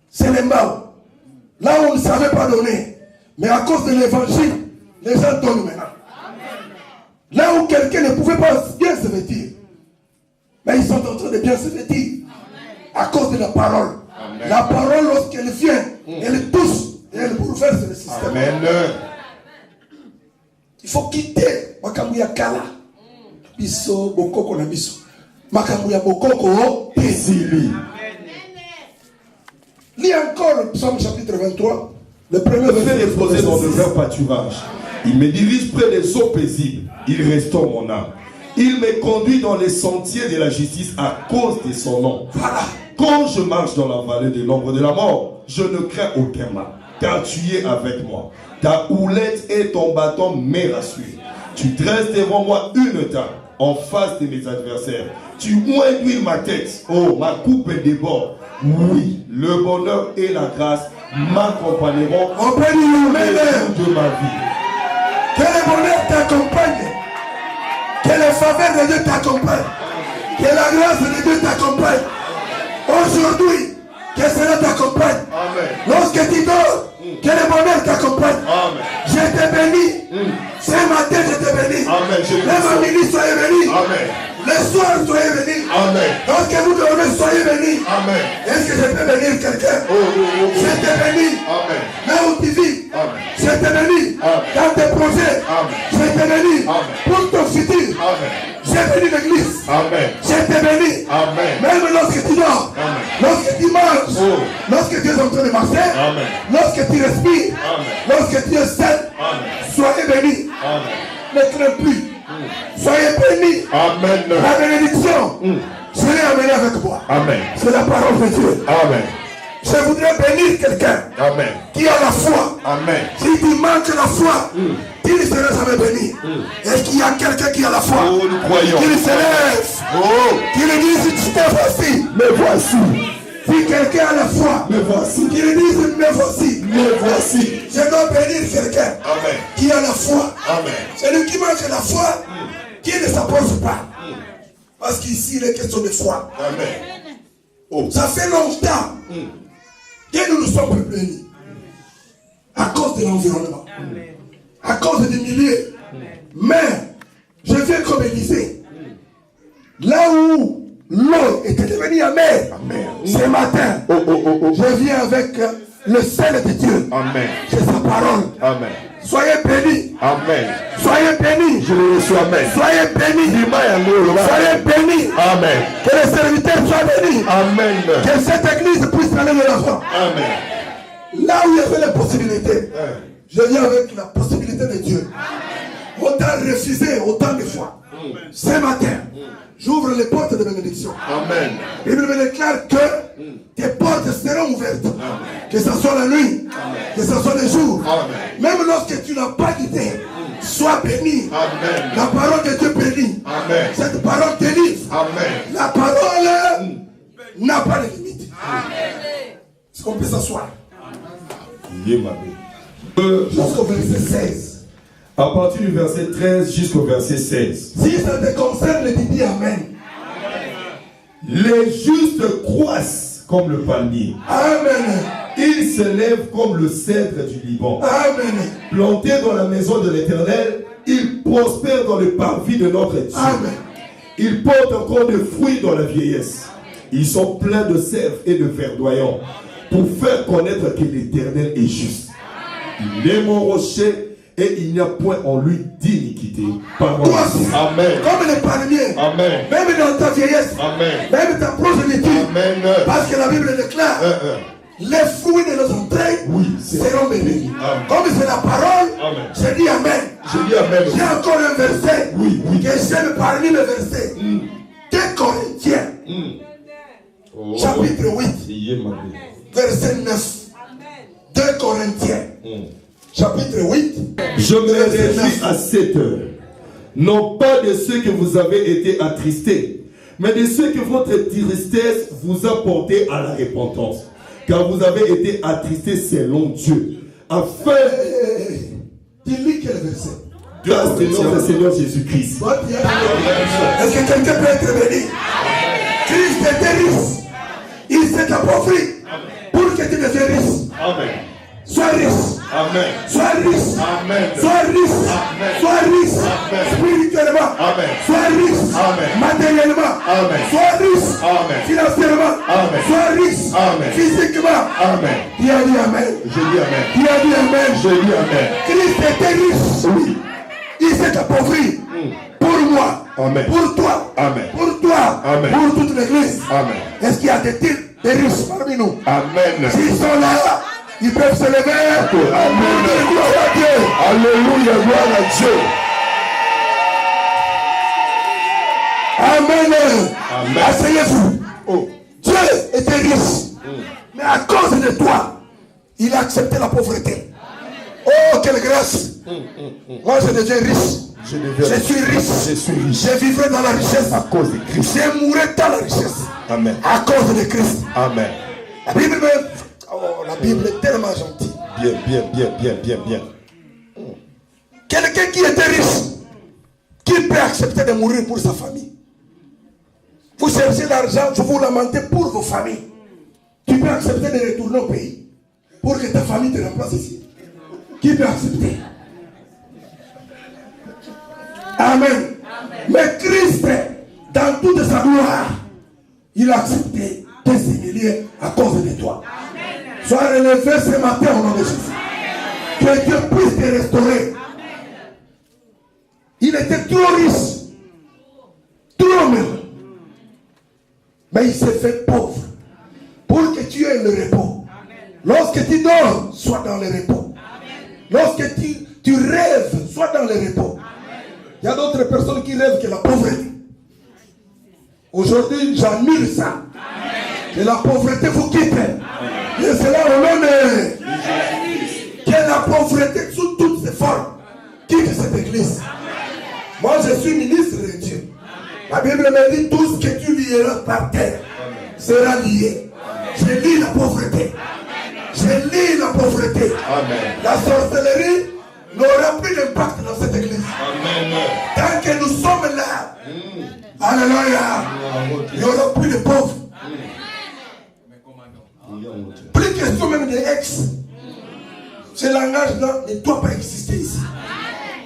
Sélémbao. Là où on ne savait pas donner. Mais à cause de l'évangile, les gens donnent maintenant. Là où quelqu'un ne pouvait pas bien se vêtir. Mais ils sont en train de bien se vêtir. À cause de la parole. Amen. La parole, lorsqu'elle vient, elle touche et elle bouleverse le système. Amen. Il faut quitter Makambuya Kala. Biso, Bokoko na biso. Makambuya Bokoko, Tesili. Lis encore le psaume chapitre 23. Le premier verset. Les projets dans de verts pâturages. Il me dirige près des eaux paisibles. Il restaure mon âme. Il me conduit dans les sentiers de la justice à cause de son nom. Voilà. Quand je marche dans la vallée de l'ombre de la mort, je ne crains aucun mal, car tu es avec moi. Ta houlette et ton bâton me rassurent. Tu dresses devant moi une table en face de mes adversaires. Tu oinduis ma tête. Oh, ma coupe déborde. Oui, le bonheur et la grâce m'accompagneront au bout de ma vie. Que le bonheur t'accompagne. Que les faveurs de Dieu t'accompagnent. Que la grâce de Dieu t'accompagne. Aujourd'hui, que cela t'accompagne. Lorsque tu dors, que le bonheur t'accompagne. Je te bénis. Ce matin, je te bénis. Même midi, soyez bénis. Le soir, soyez bénis. Lorsque vous dormez, soyez bénis. Est-ce que je peux bénir quelqu'un? Je te bénis. Là où tu vis, je te bénis. Dans tes projets, je te bénis. Pour ton futur, je bénis l'église. Je te bénis. Même lorsque tu dors, lorsque tu manges, lorsque tu es en train de marcher, lorsque tu respires, lorsque tu es seul, soyez bénis. Ne crains plus. Soyez bénis. Amen. La bénédiction, je l'ai amenée avec moi. Amen. C'est la parole de Dieu. Amen. Je voudrais bénir quelqu'un qui a la foi. Amen. Si tu manques la foi, tu ne seras jamais béni. Est-ce qu'il y a quelqu'un qui a la foi? Oh, nous croyons. Qui se lève. Qui lui dise, tu te voici. Me voici. Si quelqu'un a la foi, me voici. Qui lui dise, me voici. Me voici. Je dois bénir quelqu'un qui a la foi. Amen. Celui qui manque la foi, qui ne s'appose pas. Parce qu'ici, il est question de foi. Amen. Oh. Ça fait longtemps que nous nous sommes bénis. À cause de l'environnement. À cause du milieu. Mais, je viens comme Élisée. Là où l'eau était devenue amère, ce matin, je viens avec le sel de Dieu. Amen. C'est sa parole. Amen. Soyez bénis. Amen. Soyez bénis. Je le reçois. Amen. Soyez bénis. Soyez bénis. Amen. Que les serviteurs soient bénis. Amen. Que cette église puisse aller de l'avant. Amen. Là où il y avait les possibilités, je viens avec la possibilité de Dieu. Autant refusé, autant de fois. Ce matin, j'ouvre les portes de bénédiction. Amen. La Bible me déclare que tes portes seront ouvertes. Que ce soit la nuit, que ce soit le jour. Même lorsque tu n'as pas d'idée, sois béni. Amen. La parole de Dieu bénit. Amen. Cette parole délivre. Amen. La parole n'a pas de limite. Est-ce qu'on peut s'asseoir? Jusqu'au verset 16. À partir du verset 13 jusqu'au verset 16. Si ça te concerne, tu dis Amen. Les justes croissent comme le palmier. Amen. Il s'élève comme le cèdre du Liban. Amen. Planté dans la maison de l'Éternel, il prospère dans le parvis de notre Dieu. Amen. Ils portent encore des fruits dans la vieillesse. Ils sont pleins de sève et de verdoyants pour faire connaître que l'Éternel est juste. Il est mon rocher et il n'y a point en lui d'iniquité. Parole. Toi, Amen. comme les palmiers, Amen. même dans ta vieillesse, Amen. même ta progéniture, Amen. parce que la Bible déclare, les fruits de nos entrailles seront bénis. Comme c'est la parole, Amen. je dis Amen. Je dis Amen. J'ai encore un verset Oui, oui. que j'aime parmi les versets. 2 Corinthiens, chapitre 8, verset 9. 2 Corinthiens, chapitre 8. Je me verset réjouis 9. à cette heure, non pas de ceux que vous avez été attristés, mais de ceux que votre tristesse vous a porté à la repentance. Car vous avez été attristés selon Dieu, afin Tu lis quel verset? grâce de notre Seigneur Jésus-Christ. Est-ce que quelqu'un peut être béni? Christ était riche. Il s'est appauvri pour que tu deviennes riche. Amen. Sois riche. Amen. Sois riche. Amen. Sois riche. Amen. Sois riche. Amen. Spirituellement. Amen. Sois riche. Amen. Matériellement. Amen. Sois riche. Amen. Financièrement. Amen. Sois riche. Amen. Physiquement. Amen. Qui a dit Amen? Je dis Amen. Qui a dit Amen? Je dis Amen. Christ était riche. Oui. Il s'est appauvri. Pour moi. Amen. Pour toi. Amen. Pour toi. Amen. Pour toute l'église. Amen. Est-ce qu'il y a des riches parmi nous? Amen. S'ils sont là, ils peuvent se lever. Amen. Gloire à Dieu. Alléluia, gloire à Dieu. Amen. Amen. Asseyez-vous. Oh. Dieu était riche. Mais à cause de toi, il a accepté la pauvreté. Oh, quelle grâce. Moi, je deviens riche. Je suis riche. Je suis riche. Je vivrai dans la richesse. À cause de Christ. Je mourrai dans la richesse. Amen. À cause de Christ. Amen. La Bible même. Oh, la Bible est tellement gentille. Bien, bien, bien, bien, bien, bien. Quelqu'un qui était riche, qui peut accepter de mourir pour sa famille? Vous cherchez l'argent, vous vous lamentez pour vos familles. Tu peux accepter de retourner au pays pour que ta famille te remplace ici. Qui peut accepter? Amen. Mais Christ, dans toute sa gloire, il a accepté de s'humilier à cause de toi. Sois relevé ce matin au nom de Jésus. Que Dieu puisse te restaurer. Il était trop riche. Trop même. Mais il s'est fait pauvre. Pour que tu aies le repos. Lorsque tu dors, sois dans le repos. Lorsque tu rêves, sois dans le repos. Il y a d'autres personnes qui rêvent que la pauvreté. Aujourd'hui, j'admire ça. Que la pauvreté vous quitte. Et c'est là au nom de... Que la pauvreté sous toutes ses formes quitte cette église. Moi, je suis ministre de Dieu. La Bible me dit tout ce que tu lieras par terre sera lié. Je lis la pauvreté. Je lis la pauvreté. Amen. La sorcellerie n'aura plus d'impact dans cette église. Amen. Tant que nous sommes là, alléluia, il n'y aura plus de pauvres. Plus question même des ex. Ce langage-là ne doit pas exister ici.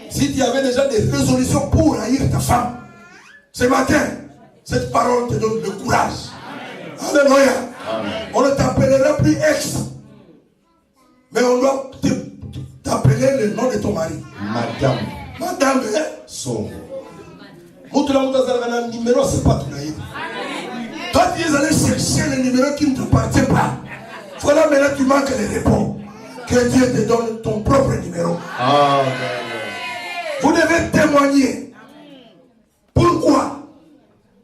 Si tu avais déjà des résolutions pour haïr ta femme, ce matin, cette parole te donne le courage. Alléluia. On ne t'appellera plus ex. Mais on doit t'appeler le nom de ton mari. Madame. Madame, hein? Son. Toi, tu es allé chercher le numéro qui ne t'appartient pas. Voilà, maintenant tu manques les réponses. Que Dieu te donne ton propre numéro. Amen. Vous devez témoigner. Pourquoi?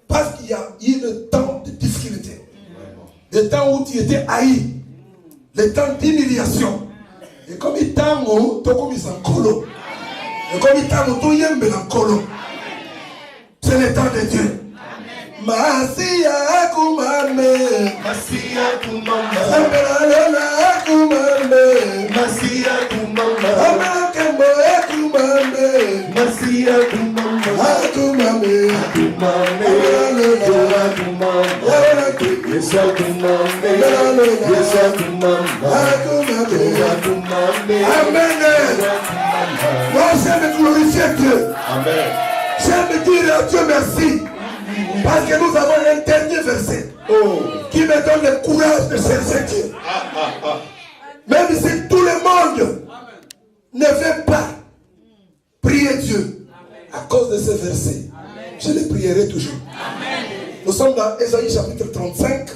Parce qu'il y a eu le temps de difficulté. Le temps où tu étais haï. Le temps d'humiliation. Et comme il t'a mou, tu comme il en colo. Et comme il t'a mou, tu yembe en colo. C'est le temps de Dieu. Masia kumame, Masia kumama. Amalala kumame, Masia kumama. Amakembo kumame, Masia kumama. Akumame, Kumame. Joa kumama. Moi, j'aime glorifier Dieu. Amen. J'aime dire à Dieu merci. Parce que nous avons un dernier verset qui me donne le courage de chercher Dieu. Même si tout le monde ne veut pas prier Dieu à cause de ce verset, je le prierai toujours. Nous sommes dans Ésaïe chapitre 35,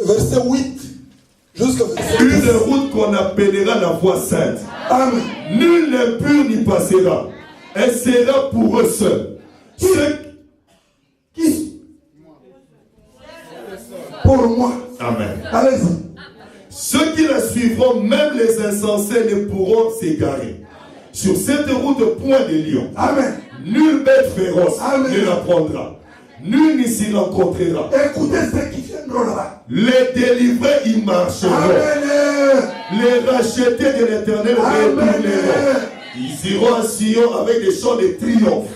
verset 8 jusqu'au verset 10. Une route qu'on appellera la voie sainte. Amen. Nul n'impur n'y passera. Elle sera pour eux seuls. Qui? Pour moi. Amen. Allez-y. Ceux qui la suivront, même les insensés, ne pourront s'égarer. Sur cette route, point de lion. Amen. Nulle bête féroce Amen. ne la prendra. Nul n'y s'y rencontrera. Écoutez ceux qui viendront là-bas. Les délivrés y marcheront. Amen. Les rachetés de l'Éternel retourneront. Ils iront à Sion avec des chants de triomphe.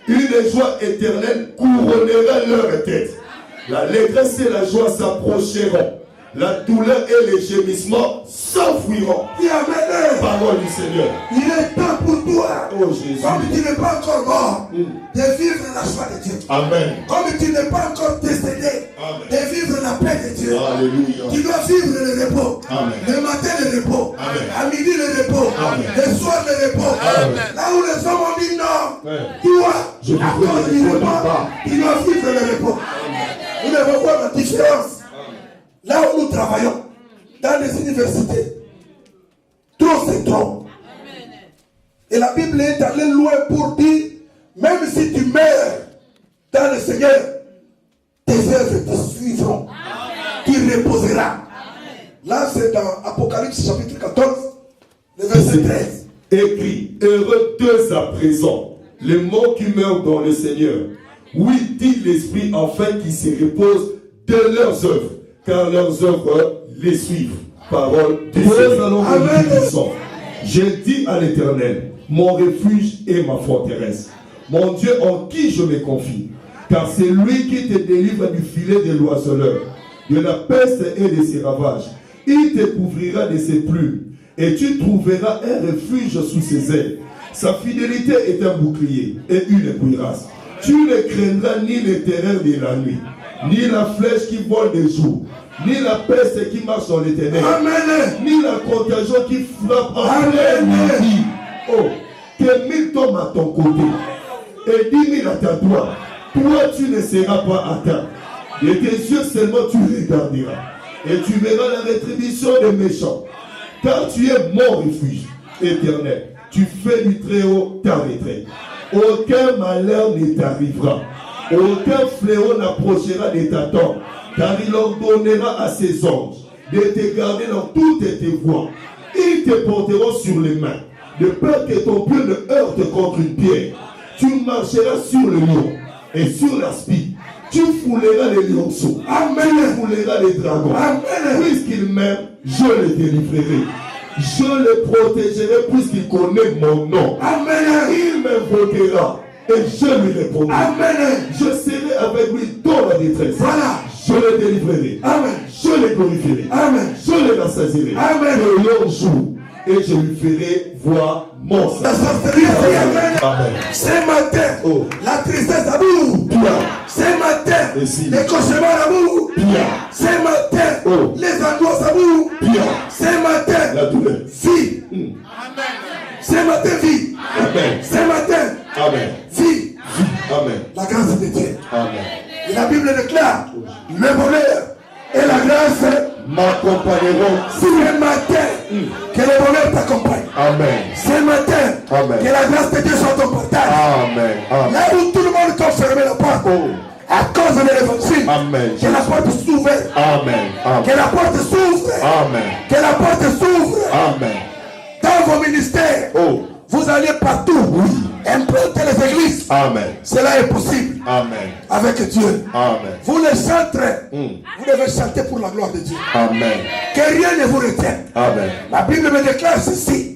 Une joie éternelle couronnera leur tête. L'allégresse et la joie s'approcheront. La douleur et les gémissements s'enfuiront. Amen. Parole du Seigneur. Il est temps pour toi, Oh Jésus. comme tu n'es pas encore mort, de vivre la joie de Dieu. Amen. Comme tu n'es pas encore décédé, Amen. de vivre la paix de Dieu. Alléluia. Tu dois vivre le repos. Amen. Le matin le repos. Amen. À midi le repos. Amen. Le soir le repos. Amen. Là où les hommes ont dit non, Amen. toi, Je à veux cause le du repos repos, là-bas. tu dois vivre le repos. Nous devons voir la différence. Là où nous travaillons, dans les universités, trop c'est trop. Et la Bible est allée loin pour dire, même si tu meurs dans le Seigneur, tes œuvres te suivront. Tu reposeras. Là, c'est dans Apocalypse chapitre 14, le verset 13. Écrit, heureux deux à présent, les morts qui meurent dans le Seigneur. Oui, dit l'Esprit, enfin qui se repose de leurs œuvres, car leurs œuvres les suivent. Parole du Seigneur. Amen. J'ai dit à l'Éternel, mon refuge et ma forteresse, mon Dieu en qui je me confie, car c'est lui qui te délivre du filet de l'oiseleur, de la peste et de ses ravages. Il te couvrira de ses plumes, et tu trouveras un refuge sous ses ailes. Sa fidélité est un bouclier et une cuirasse. Tu ne craindras ni les terreurs de la nuit, ni la flèche qui vole de jour, ni la peste qui marche dans les ténèbres, Amen. ni la contagion qui frappe en Amen. pleine nuit. Oh, que 1000 tombent à ton côté et 10 000 à ta droite, toi tu ne seras pas atteint. De tes yeux seulement tu regarderas et tu verras la rétribution des méchants. Car tu es mon refuge éternel. Tu fais du Très-Haut ta retraite. Aucun malheur ne t'arrivera. Aucun fléau n'approchera de ta tente. Car il ordonnera à ses anges de te garder dans toutes tes voies. Ils te porteront sur les mains, de peur que ton pied ne heurte contre une pierre. Tu marcheras sur le lion et sur l'aspi. Tu fouleras les lionceaux. Amen. Tu fouleras les dragons. Amen. Puisqu'il m'aime, je le délivrerai. Je le protégerai puisqu'il connaît mon nom. Amen. Il m'invoquera et je lui répondrai. Amen. Je serai avec lui dans la détresse. Voilà. Je le délivrerai. Amen. Je le glorifierai. Amen. Je le rassasierai. Amen. De leur jour. Et je lui ferai voir mon La salut. sorcellerie, c'est Amen. Amen. Ce matin, Oh. la tristesse à bout. Bien. Ce matin, Merci. les cauchemars à bout. Bien. Ce matin, Oh. les angoisses à bout. Bien. Ce matin, La douleur. vie. Ce matin, vie. Amen. Ce matin, Amen. vie. Amen. La grâce de Dieu. Amen. Et la Bible déclare le bonheur et la grâce M'accompagneront. si le matin que le bonheur t'accompagne. Amen. Ce matin, Amen. que la grâce de Dieu soit ton partage. Amen. Amen. Là où tout le monde t'a fermé la porte, Oh. à cause de l'évangile, Amen. que la porte s'ouvre, Amen. que Amen. la porte s'ouvre, Amen. que la porte s'ouvre. Amen. Dans vos ministères, Oh. vous allez partout, implanter les églises. Amen. Cela est possible Amen. avec Dieu. Amen. Vous les chanterez, vous devez chanter pour la gloire de Dieu. Amen. Que rien ne vous retienne. Amen. La Bible me déclare ceci.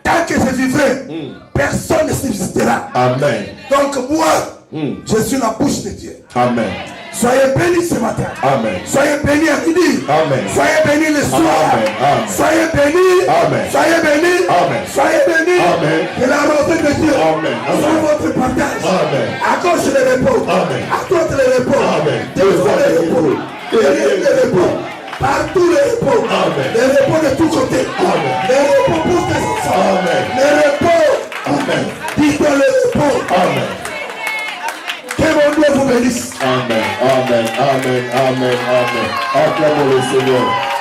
Tant que je vivrai, personne ne subsistera. Amen. Donc moi, je suis la bouche de Dieu. Amen. Soyez bénis ce matin. Amen. Soyez bénis à midi. Amen. Soyez bénis le soir. Amen. Amen. Soyez bénis. Amen. Soyez bénis. Amen. Soyez bénis. Amen. Que la rosée de Dieu Amen. soit votre partage. Amen. À gauche le repos. Amen. À droite le repos. Amen. Devant le repos. Derrière le repos. Partout le repos. Amen. Le repos de tous côtés. Amen. Le repos pour tes enfants. Amen. Le repos. Amen. Dis-toi le repos. Amen. Que mon Dieu vous bénisse. Amen. Amen. Amen. Amen. Amen. Acclamons le Seigneur.